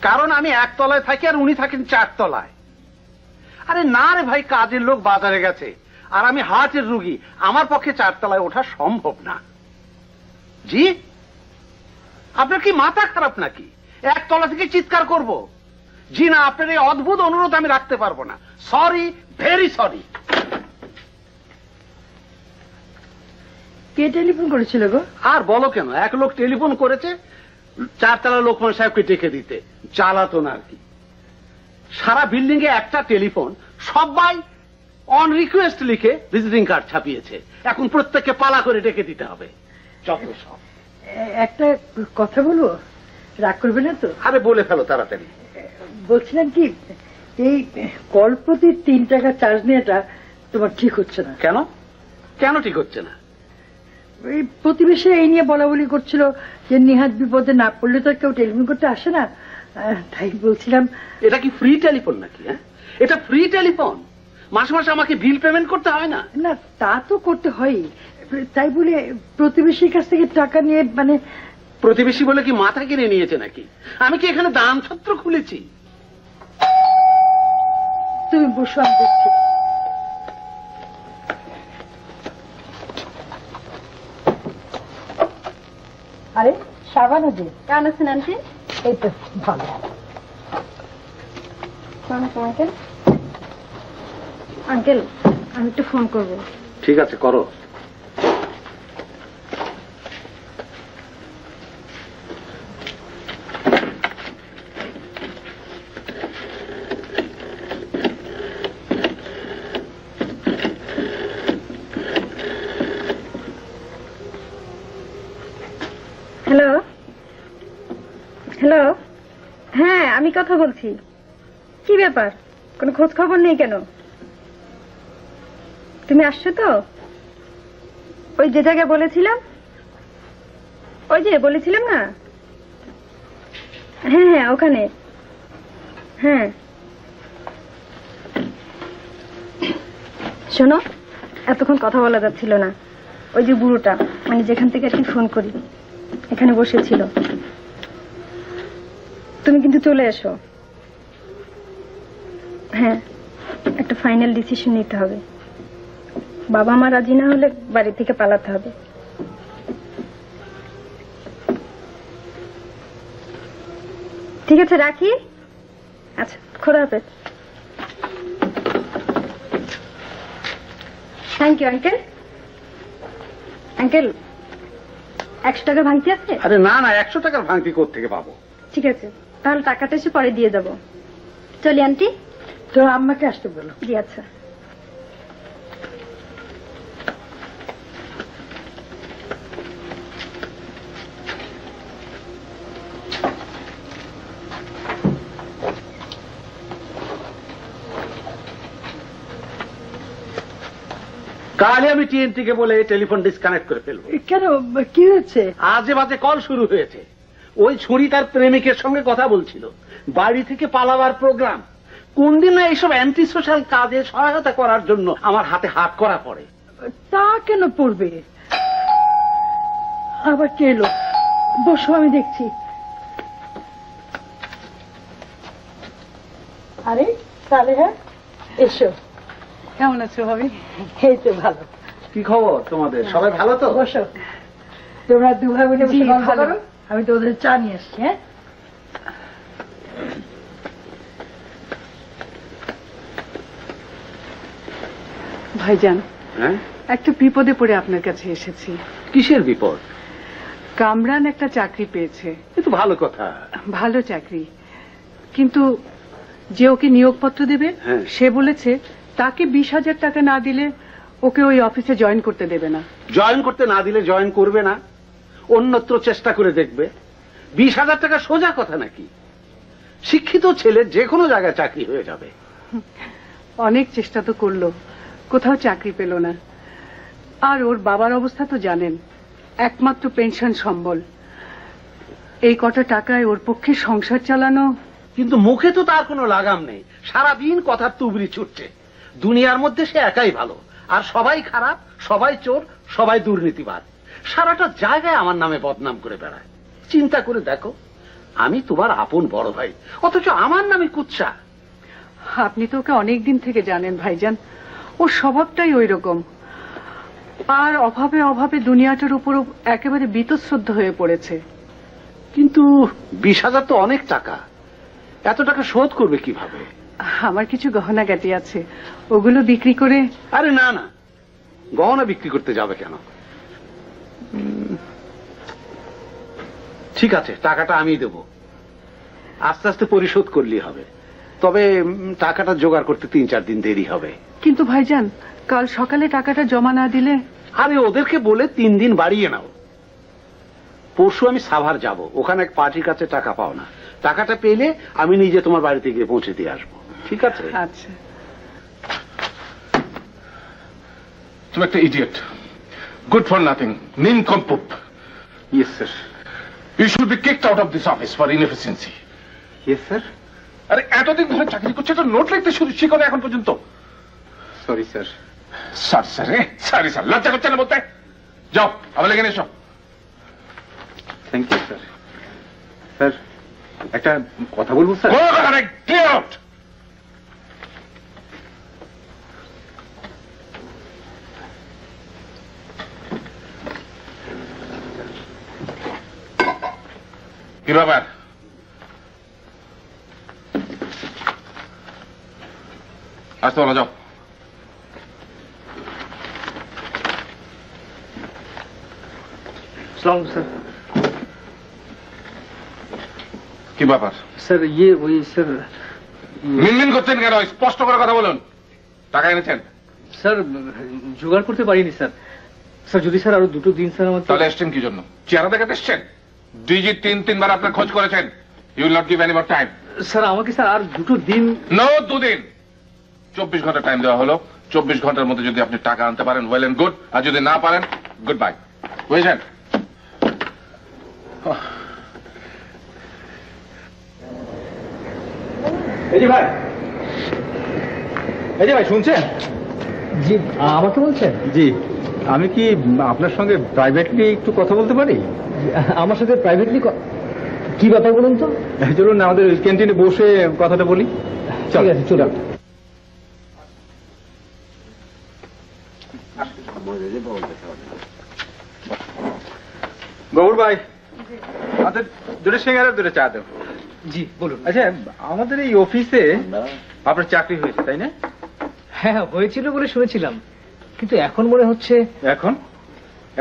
কারণ আমি 1 তলায় থাকি আর উনি থাকেন 4 তলায়। আরে না রে ভাই, কাজের লোক বাজারে গেছে আর আমি হার্টের রুগী, আমার পক্ষে 4 তলায় ওঠা সম্ভব না। জি, আপনার কি মাথা খারাপ নাকি? 1 তলা থেকে চিৎকার করব? জি না, আপনার এই অদ্ভুত অনুরোধ আমি রাখতে পারবো না। Sorry, very sorry. কে টেলিফোন করেছিল গো? আর বলো কেন, এক লোক টেলিফোন করেছে 4 তলা লোকমান সাহেবকে ডেকে দিতে, চালাতো না আর কি। সারা বিল্ডিং এ একটা টেলিফোন, সবাই অন রিকোয়েস্ট লিখে ভিজিটিং কার্ড ছাপিয়েছে। এখন প্রত্যেককে পালা করে ডেকে দিতে হবে। যত সব। একটা কথা বলবো, রাগ করবে না তো? আরে বলে ফেলো তাড়াতাড়ি। বলছিলাম কি, এই কল প্রতি 3 টাকা চার্জ নেওয়াটা তোমার ঠিক হচ্ছে না। কেন কেন ঠিক হচ্ছে না? এই প্রতিবেশী এই নিয়ে বলা বলি করছিল যে নিহাত বিপদে না পড়লে তো কেউ টেলিফোন করতে আসে না, তাই বলছিলাম। এটা কি ফ্রি টেলিফোন নাকি? হ্যাঁ, এটা ফ্রি টেলিফোন, মাসে মাসে আমাকে বিল পেমেন্ট করতে হয় না? না, তা তো করতে হয়, তাই বলে প্রতিবেশীর কাছ থেকে টাকা নিয়ে মানে। প্রতিবেশী বলে কি মাথা কিনে নিয়েছে নাকি? আমি কি এখানে দান ছত্র খুলেছি? তুমি বসো, আমি দেখছি। আরে শাবানা জি, কেমন আছেন আন্টি? এই তো ভালো। আঙ্কেল, আঙ্কেল আমি একটু ফোন করবো। ঠিক আছে, করো। হ্যালো হ্যালো, হ্যাঁ আমি কথা বলছি। কি ব্যাপার, কোনো খোঁজ খবর নেই কেন? তুমি আসছো তো? ওই যে জায়গায় বলেছিলাম, ওই যে বলেছিলাম না? হ্যাঁ হ্যাঁ ওখানে। হ্যাঁ শোনো, এতক্ষণ কথা বলা যাচ্ছিল না। ওই যে বুড়োটা, মানে যেখান থেকে আর কি ফোন করি, এখানে বসেছিল। তুমি কিন্তু চলে এসো। হ্যাঁ, একটা ফাইনাল ডিসিশন নিতে হবে। বাবা মা রাজি না হলে বাড়ি থেকে পালাতে হবে। ঠিক আছে, রাখি। আচ্ছা, খোদা হাফেজ। Thank you uncle. আঙ্কেল 100 টাকা ভাঙতি আছে? আরে না না, 100 টাকার ভাঙতি কোত্থেকে পাবো? ঠিক আছে, তাহলে টাকাটা এসে পরে দিয়ে যাব। চলি আন্টি। তো আম্মাকে আসতে বলো। জি আচ্ছা। কালই আমি টিএনটি কে বলে টেলিফোন ডিসকানেক্ট করে ফেলবো। কেন, কি হয়েছে? আজে বাজে কল শুরু হয়েছে। ওই ছুরি তার প্রেমিকের সঙ্গে কথা বলছিল, বাড়ি থেকে পালাবার প্রোগ্রাম। কোন দিন না এইসব অ্যান্টি সোশ্যাল কাজে সহায়তা করার জন্য আমার হাতে হাত করা পড়ে। তা কেন পড়বে? আবার কে এলো? বসো, আমি দেখছি। আরে তাহলে হ্যাঁ, এসো। কেমন আছো ভাবি? এই তো ভালো। কি খবর তোমাদের? সবাই ভালো তো? বসো, তোমরা 2 ভাই বোনে বসে গল্প ভালো। করো, আমি তো ওদের চা নিয়ে আসছি। হ্যাঁ, ভাইজান, হ্যাঁ, একটা বিপদে পড়ে আপনার কাছে এসেছি। কিসের বিপদ? কামরান একটা চাকরি পেয়েছে। কিন্তু ভালো কথা। ভালো চাকরি, কিন্তু যে ওকে নিয়োগপত্র দেবে হ্যাঁ। সে বলেছে তাকে 20,000 টাকা না দিলে ওকে ওই অফিসে জয়েন করতে দেবে না। জয়েন করতে না দিলে জয়েন করবে না, অন্যত্র চেষ্টা করে দেখবে। 20,000 টাকা সোজা কথা নাকি? শিক্ষিত ছেলের যে কোনো জায়গায় চাকরি হয়ে যাবে। অনেক চেষ্টা তো করলো, কোথাও চাকরি পেল না। আর ওর বাবার অবস্থা তো জানেন, একমাত্র পেনশন সম্বল। এই কটা টাকায় ওর পক্ষে সংসার চালানো। কিন্তু মুখে তো তার কোনো লাগাম নেই, সারাদিন কথার তুবড়ি ছুটছে। দুনিয়ার মধ্যে সে একাই ভালো, আর সবাই খারাপ, সবাই চোর, সবাই দুর্নীতিবাদ। সারাটা জায়গায় আমার নামে বদনাম করে বেড়ায়। চিন্তা করে দেখো, আমি তোমার আপন বড় ভাই, অথচ আমার নামে কুৎসা। আপনি তো ওকে অনেকদিন থেকে জানেন ভাইজান, ওর স্বভাবটাই ওই রকম। আর অভাবে অভাবে দুনিয়াটার উপর একেবারে বীতশ্রদ্ধ হয়ে পড়েছে। কিন্তু 20,000 তো অনেক টাকা, এত টাকা শোধ করবে কিভাবে? আমার কিছু গহনা গাটি আছে, ওগুলো বিক্রি করে। আরে না না, গহনা বিক্রি করতে যাবে কেন? ঠিক আছে, টাকাটা আমি দেব, আস্তে আস্তে পরিশোধ করলেই হবে। তবে টাকাটা জোগাড় করতে 3-4 দিন দেরি হবে। কিন্তু ভাইজান, কাল সকালে টাকাটা জমা না দিলে? আরে ওদেরকে বলে 3 দিন বাড়িয়ে নাও। পরশু আমি সাভার যাব, ওখানে এক পার্টির কাছে টাকা পাও না, টাকাটা পেলে আমি নিজে তোমার বাড়িতে গিয়ে পৌঁছে দিয়ে আসবো। ঠিক আছে? আচ্ছা। তুমি একটা idiot, good for nothing, nincompoop. Yes sir. You should be kicked out of this office for inefficiency. Yes sir. আরে এতদিন ধরে চাকরি করছে তো নোট লিখতে শুরু শিখো না এখন পর্যন্ত? Sorry sir. Sir sir sorry sir, লজ্জা করছে না বলতে? যাও আবার লেগে এসো। Thank you sir. স্যার একটা কথা বলবো স্যার? কোনো কথা নেই, ক্লিয়ার আউট। কি ব্যাপার? আসতে বলো, যাও। সালাম স্যার। কি ব্যাপার? স্যার ওই স্যার মিনমিন করছেন কেন? স্পষ্ট করে কথা বলুন। টাকা এনেছেন? স্যার জোগাড় করতে পারিনি স্যার। স্যার যদি স্যার আরো 2 দিন স্যার আমার। তাহলে এসছেন কি জন্য? চেহারা দেখাতে এসছেন? ডিজি 3-3 বার আপনার খোঁজ করেছেন। You will not give any more time. Sir আমাকে স্যার আর 2 দিন। নো 2 দিন, 24 ঘন্টা টাইম দেওয়া হলো। 24 ঘন্টার মধ্যে যদি আপনি টাকা আনতে পারেন ওয়েল এন্ড গুড, আর যদি না পারেন গুড বাই। বুঝেছেন? এই যে ভাই শুনছেন? জি আমাকে বলছেন? জি, আমি কি আপনার সঙ্গে প্রাইভেটলি একটু কথা বলতে পারি? আমার সাথে প্রাইভেটলি? কি ব্যাপার বলুন তো? চলুন আমাদের ক্যান্টিনে বসে কথাটা বলি। ঠিক আছে চলুন। গৌর ভাই, আমাদের 2 সিঙ্গারা 2 চা দেব। জি বলুন। আচ্ছা, আমাদের এই অফিসে আপনার চাকরি হয়েছে তাই না? হ্যাঁ হয়েছিল বলে শুনেছিলাম, কিন্তু এখন মনে হচ্ছে। এখন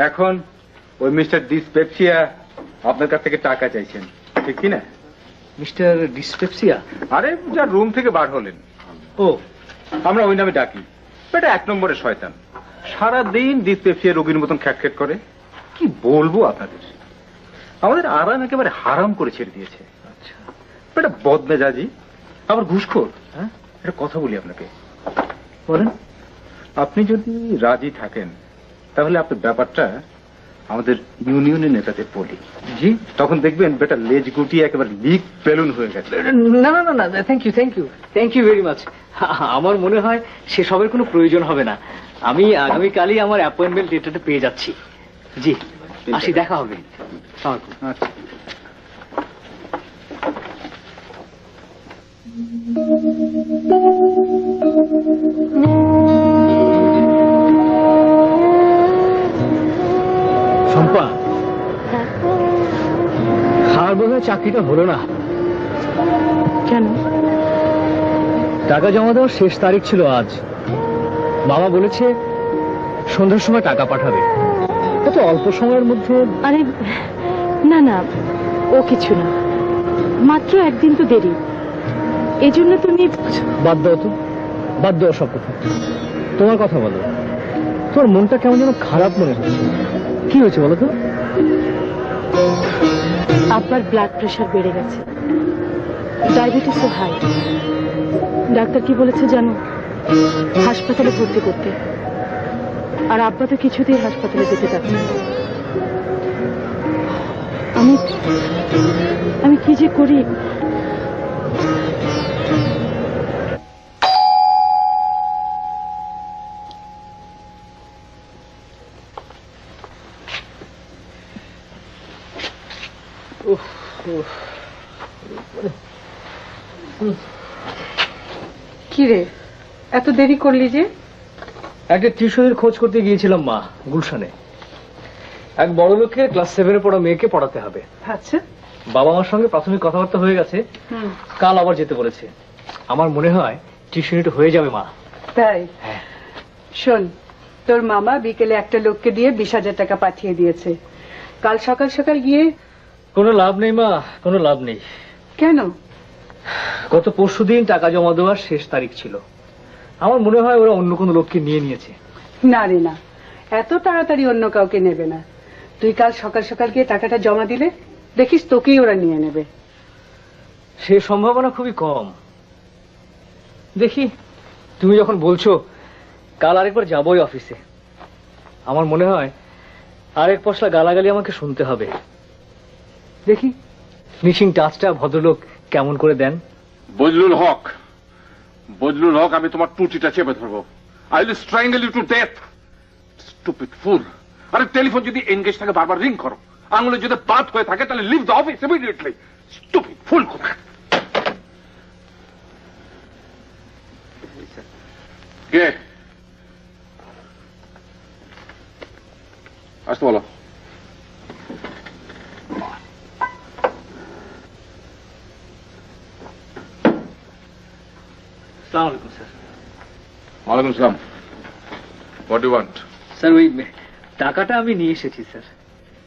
এখন ওই মিস্টার ডিসপেপসিয়া আপনার কাছ থেকে টাকা চাইছেন, ঠিক কি না? Mister dyspepsia? আরে যার রুম থেকে বার হলেন। ও, আমরা ওই নামে ডাকি। এটা 1 নম্বরের শয়তান, সারাদিন ডিসপেপসিয়া রোগীর মতন খ্যাটখ্যাট করে। কি বলবো আপনাদের, আমাদের আরাম একেবারে হারাম করে ছেড়ে দিয়েছে। আচ্ছা, এটা বদমেজাজি, আবার ঘুষখোর। হ্যাঁ, একটা কথা বলি আপনাকে। বলেন। আপনি যদি রাজি থাকেন তাহলে আপনার ব্যাপারটা আমাদের ইউনিয়নের নেতাদের বলি। জি, তখন দেখবেন বেটা লেজ গুটিয়ে একেবারে লিগ বেলুন হয়ে গেছে। না না না না, থ্যাংক ইউ ভেরি মাচ। আমার মনে হয় সেসবের কোনো প্রয়োজন হবে না। আমি আগামীকালই আমার অ্যাপয়েন্টমেন্ট লেটারটা পেয়ে যাচ্ছি। জি আসি, দেখা হবে। আচ্ছা। শম্পা, আর বোধহয় চাকরিটা হলো না। কেন? টাকা জমা দেওয়ার শেষ তারিখ ছিল আজ। মামা বলেছে সন্ধ্যার সময় টাকা পাঠাবে। কত অল্প সময়ের মধ্যে। আরে না না, ও কিছু না, মাত্র 1 দিন তো দেরি, এজন্য তুমি। বাদ দাও তো, বাদ দাও সব কথা। তোমার কথা বলো। তোমার মনটা কেমন যেন খারাপ মনে হচ্ছে। কি হয়েছে বলো তো? আপনার ব্লাড প্রেশার বেড়ে গেছে, ডায়াবেটিসও হাই। ডাক্তার কি বলেছে জানো? হাসপাতালে ভর্তি করতে। আর আব্বা তো কিছুতেই হাসপাতালে যেতে চাচ্ছে না। আমি কি যে করি। কি রে, এত দেরি করলি যে? একটা টিউশনের খোঁজ করতে গিয়েছিলাম মা, গুলশানে। এক বড় লোকের ক্লাস 7-এ পড়া মেয়েকে পড়াতে হবে। আচ্ছা, বাবা মার সঙ্গে প্রাথমিক কথাবার্তা হয়ে গেছে, কাল আবার যেতে বলেছে। আমার মনে হয় টিউশনিটা হয়ে যাবে মা। তাই? শোন, তোর মামা বিকেলে একটা লোককে দিয়ে 20,000 টাকা পাঠিয়ে দিয়েছে। কাল সকাল সকাল গিয়ে কোনো লাভ নেই মা, কোনো লাভ নেই। কেন? গত পরশুদিন টাকা জমা দেওয়ার শেষ তারিখ ছিল। আমার মনে হয় ওরা অন্য কোনো লোককে নিয়ে নিয়েছে। না রে না, এত তাড়াতাড়ি অন্য কাউকে নেবে না। তুই কাল সকাল সকাল গিয়ে টাকাটা জমা দিলে দেখিস তোকেই ওরা নিয়ে নেবে। সে সম্ভাবনা খুবই কম। দেখি, তুমি যখন বলছো কাল আরেকবার যাবোই অফিসে। আমার মনে হয় আরেক পশলা গালাগালি আমাকে শুনতে হবে। দেখি মিসিং টাচটা ভদ্রলোক কেমন করে দেন। বজলুল হক, বজলুল হক, আমি তোমার টুটিটা চেপে ধরবো। I will strangle you to death. Stupid fool. আরে টেলিফোন যদি এনগেজ থাকে বারবার রিং করো, আঙুলে যদি বাত হয়ে থাকে তাহলে leave the office immediately. Stupid fool কোথায়। কে আসতে বলো। আসসালামু আলাইকুম স্যার। ওয়ালাইকুম আসসালাম। What do want? স্যার ওই টাকাটা আমি নিয়ে এসেছি স্যার।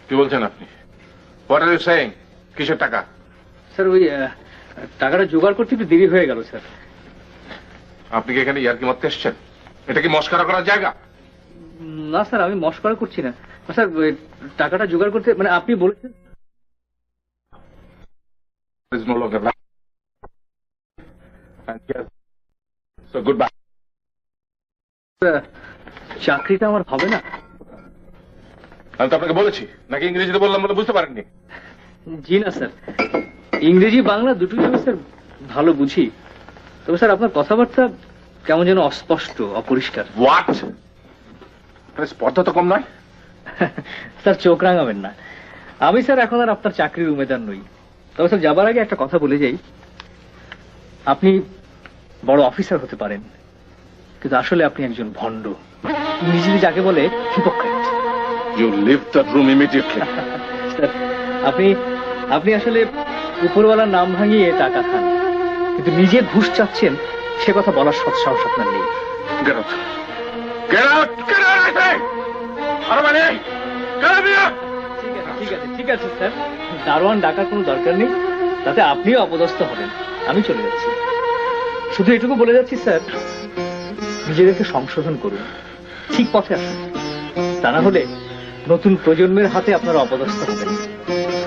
কি বলছেন আপনি? What are you saying? কিসের টাকা? স্যার ওই টাকাটা জোগাড় করতে একটু দেরি হয়ে গেল স্যার। আপনি কি এখানে ইয়ার্কি মারতে এসছেন? এটা কি মস্করা করার জায়গা? না স্যার, আমি মস্করা করছি না স্যার। টাকাটা জোগাড় করতে মানে আপনি বলেছেন চাকরিটা আমার হবে না। আমি তো আপনাকে বলেছি নাকি ইংরেজিতে বললাম বলে বুঝতে পারেননি? জি না স্যার, ইংরেজি বাংলা দুটোই আমি স্যার ভালো বুঝি। তবে স্যার আপনার কথাবার্তা কেমন যেন অস্পষ্ট, অপরিষ্কার। হোয়াট? স্পর্ধা তো কম নয়। স্যার চোখ রাঙাবেন না। আমি স্যার এখন আর আপনার চাকরির উমেদার নই। তবে স্যার যাবার আগে একটা কথা বলে যাই, আপনি বড় অফিসার হতে পারেন, কিন্তু আসলে আপনি একজন ভণ্ড, ইংরেজিতে যাকে বলে hypocrite. You leave the room immediately. Sir আপনি আসলে উপরওয়ালার নাম ভাঙিয়ে টাকা খান, কিন্তু নিজে ঘুষ চাচ্ছেন সে কথা বলার সৎ সাহস আপনার নেই। Get out! Get out! Get out! I say! Armani! Get out here! ঠিক আছে স্যার, দারোয়ান ডাকার কোনো দরকার নেই, তাতে আপনিও অপদস্থ হবেন। আমি চলে যাচ্ছি। শুধু এটুকু বলে যাচ্ছি স্যার, নিজেদেরকে সংশোধন করুন, ঠিক পথে আসুন। তা না হলে নতুন প্রজন্মের হাতে আপনারা অপদস্থ হবেন।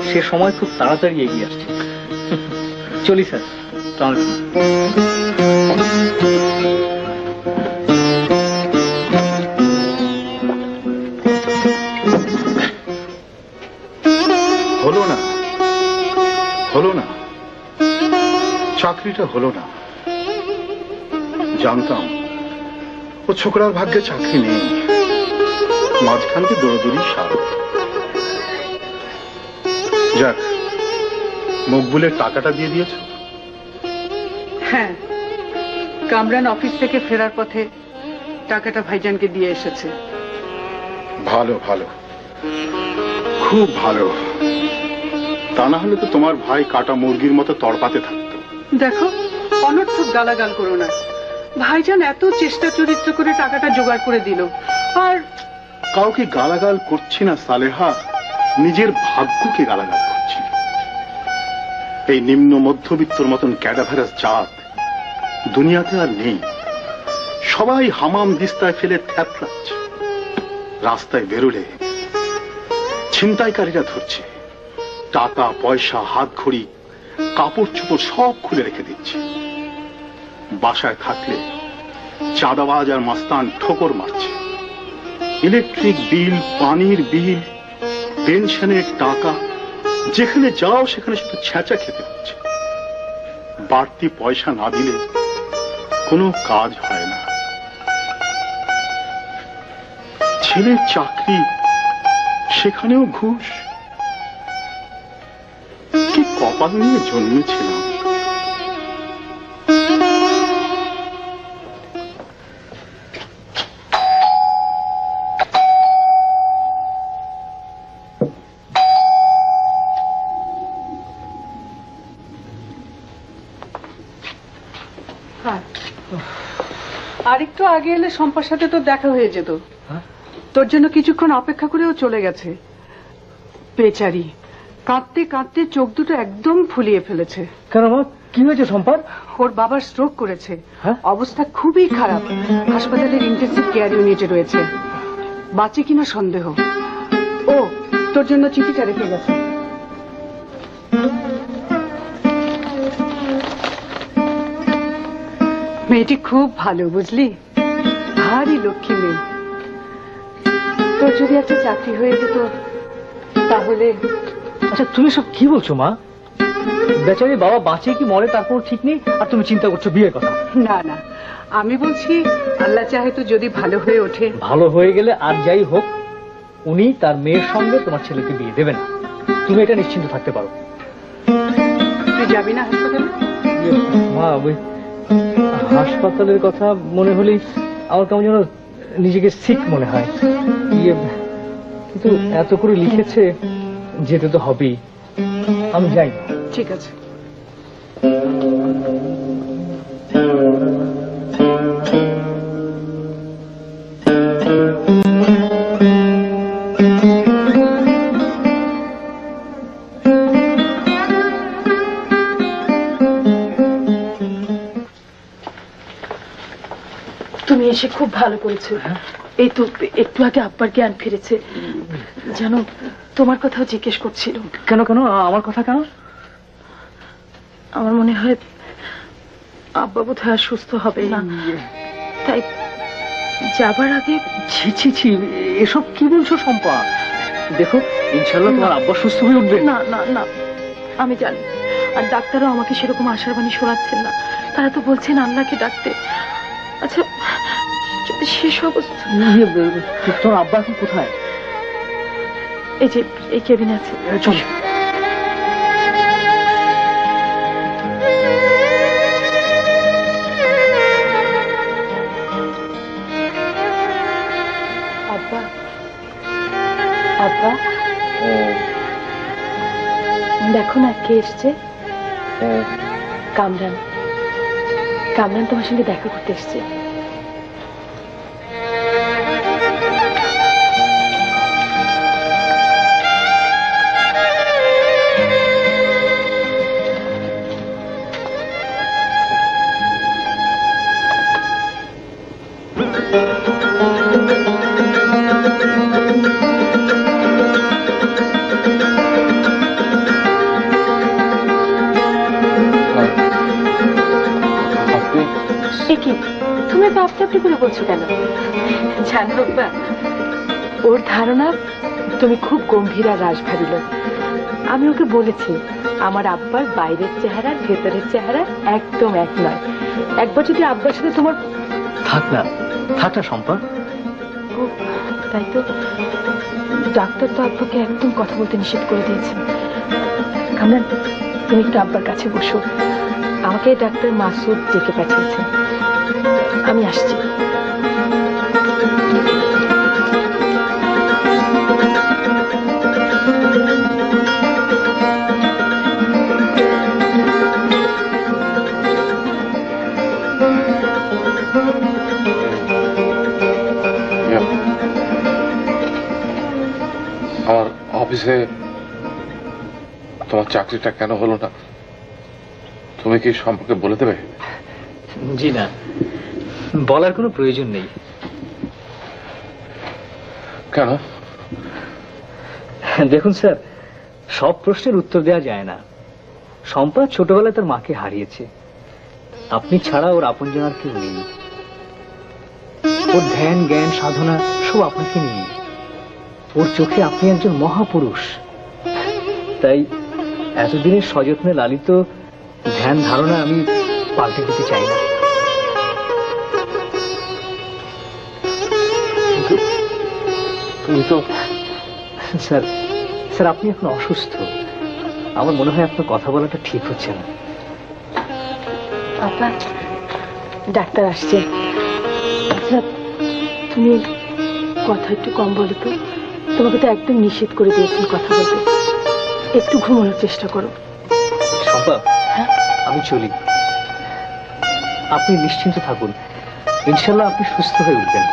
সে সময় খুব তাড়াতাড়ি এগিয়ে আসছে। চলি স্যার। হলো না, হলো না, চাকরিটা হলো না। জানতাম ও ছোকরার ভাগ্যে চাকরি নেই, মাঝখানকে দৌড়দৌড়ি সার। যাক, মকবুলের টাকাটা দিয়ে দিয়েছ? হ্যাঁ, কামরান অফিস থেকে ফেরার পথে টাকাটা ভাইজানকে দিয়ে এসেছে। ভালো ভালো, খুব ভালো। তা না হলে তো তোমার ভাই কাটা মুরগির মতো তড়পাতে থাকতো। দেখো, অনর্থক গালাগাল করো না। ভাইজান এত চেষ্টা চরিত্র করে টাকাটা জোগাড় করে দিল, আর কাউকে গালাগাল করছি না সালেহা, নিজের ভাগ্যকে গালাগাল করছি। এই নিম্ন মধ্যবিত্তর মতন ক্যাডাভারাস জাত দুনিয়াতে আর নেই। সবাই হামাম দিস্তায় ফেলে থ্যাতলাচ্ছে। রাস্তায় বেরোলে ছিনতাইকারীরা ধরছে, টাকা পয়সা, হাত ঘড়ি, কাপড় চোপড় সব খুলে রেখে দিচ্ছে। বাসায় থাকলে চাঁদাবাজ আর মাস্তান ঠোকর মারছে। ইলেকট্রিক বিল, পানির বিল, পেনশনের টাকা, যেখানে যাও সেখানে শুধু ছ্যাঁচা খেতে হচ্ছে। বাড়তি পয়সা না দিলে কোনো কাজ হয় না। ছেলের চাকরি, সেখানেও ঘুষ। কি কপাল নিয়ে জন্মেছিলাম। আরেকটু আগে এলে শম্পার সাথে তো দেখা হয়ে যেত। তোর জন্য কিছুক্ষণ অপেক্ষা করেও চলে গেছে বেচারি। কাঁদতে কাঁদতে চোখ দুটো একদম ফুলিয়ে ফেলেছে। কেন মা, কি হয়েছে সম্পদ? ওর বাবার স্ট্রোক করেছে, অবস্থা খুবই খারাপ, হাসপাতালের ইন্টেনসিভ কেয়ার ইউনিটে রয়েছে, বাঁচে কিনা সন্দেহ। ও তোর জন্য চিঠিটা রেখে গেছে। মেয়েটি খুব ভালো, বুঝলি, ভারী লক্ষ্মী মেয়ে। তোর যদি একটা চাকরি হয়ে যেত তাহলে। আচ্ছা তুমি সব কি বলছো মা? বেচারি বাবা বাঁচে কি মরে তারপর ঠিক নেই, আর তুমি চিন্তা করছো বিয়ের কথা। না না, আমি বলছি আল্লাহ চাহে তো যদি ভালো হয়ে ওঠে। ভালো হয়ে গেলে আর যাই হোক, উনি তার মেয়ের সঙ্গে তোমার ছেলেকে বিয়ে দেবে না, তুমি এটা নিশ্চিন্ত থাকতে পারো। তুই যাবি না হাসপাতালে? মা ওই হাসপাতালের কথা মনে হলেই আমার কেমন যেন নিজেকে সিক মনে হয়। কিন্তু এত করে লিখেছে, যেতে তো হবেই, আমি যাই। ঠিক আছে। তুমি এসে খুব ভালো করেছো। এই তো একটু আগে আব্বার জ্ঞান ফিরেছে, যেন তোমার কথাও জিজ্ঞেস করছিল। কেন কেন আমার কথা কেন? আমার মনে হয় আব্বা বোধ হয় আর সুস্থ হবে না, তাই যাবার আগে। ছি ছি ছি, এসব কি বলছো শম্পা? দেখো ইনশাল্লাহ তোমার আব্বা সুস্থ হয়ে উঠবে। না না না, আমি জানি, আর ডাক্তারও আমাকে সেরকম আশার বাণী শোনাচ্ছেন না, তারা তো বলছেন আল্লাহকে ডাকতে। আচ্ছা যদি শেষ অবস্থা। তোমার আব্বা এখন কোথায়? এই যে এই কেবিনে আছে। চলো। আব্বা, আব্বা দেখো না কে এসছে। কামরান, কামরান তোমার সঙ্গে দেখা করতে এসছে। তুমি বাপটা আপনি করে বলছো কেন? জানো বাবা, ওর ধারণা তুমি খুব গম্ভীর আর রাশভারী লোক। আমি ওকে বলেছি আমার আব্বার বাইরের চেহারা ভেতরের চেহারা একদম এক নয়। একবার যদি আব্বার সাথে তোমার। থাক না শম্পা। তাই তো ডাক্তার তো আব্বাকে একদম কথা বলতে নিষেধ করে দিয়েছেন। কামরান, তুমি একটু আব্বার কাছে বসো, আমাকে ডাক্তার মাসুদ ডেকে পাঠিয়েছেন, আমি আসছি। আমার অফিসে তোমার চাকরিটা কেন হলো না, তুমি কি সম্পর্কে বলে দেবে? জি না, বলার কোনো প্রয়োজন নেই। কেন? দেখুন স্যার, সব প্রশ্নের উত্তর দেওয়া যায় না। শম্পা ছোটবেলায় তার মাকে হারিয়েছে, আপনি ছাড়া ওর আপনজন আর কেউ নেই। ওর ধ্যান জ্ঞান সাধনা সব আপনাকে নিয়ে। ওর চোখে আপনি একজন মহাপুরুষ, তাই এতদিনের সযত্নে লালিত ধ্যান ধারণা আমি পাল্টে দিতে চাই না। তুমি তো স্যার, আপনি এখন অসুস্থ, আমার মনে হয় আপনার কথা বলাটা ঠিক হচ্ছে না। আপা, ডাক্তার আসছে। আচ্ছা তুমি কথা একটু কম বলো তো, তোমাকে তো একদম নিষেধ করে দিয়েছেন কথা বলতে, একটু ঘুমানোর চেষ্টা করো। সম্ভব? আমি চলি, আপনি নিশ্চিন্ত থাকুন, ইনশাল্লাহ আপনি সুস্থ হয়ে উঠবেন।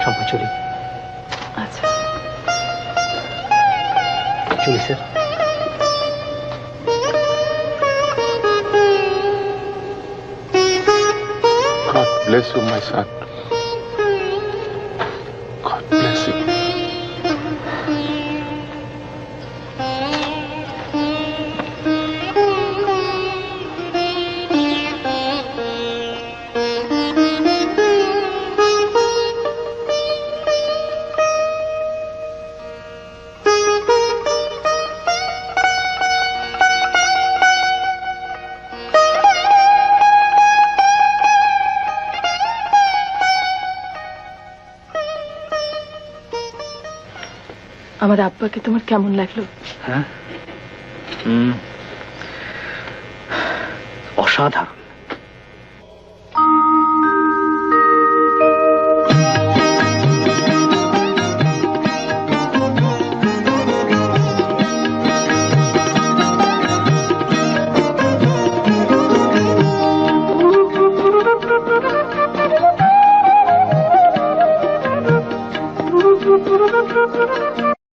সম্ভব, চলি। আচ্ছা। চলি sir. God bless you, my son. God bless you. আমার আব্বাকে তোমার কেমন লাগলো? হ্যাঁ, অসাধারণ। Thank you.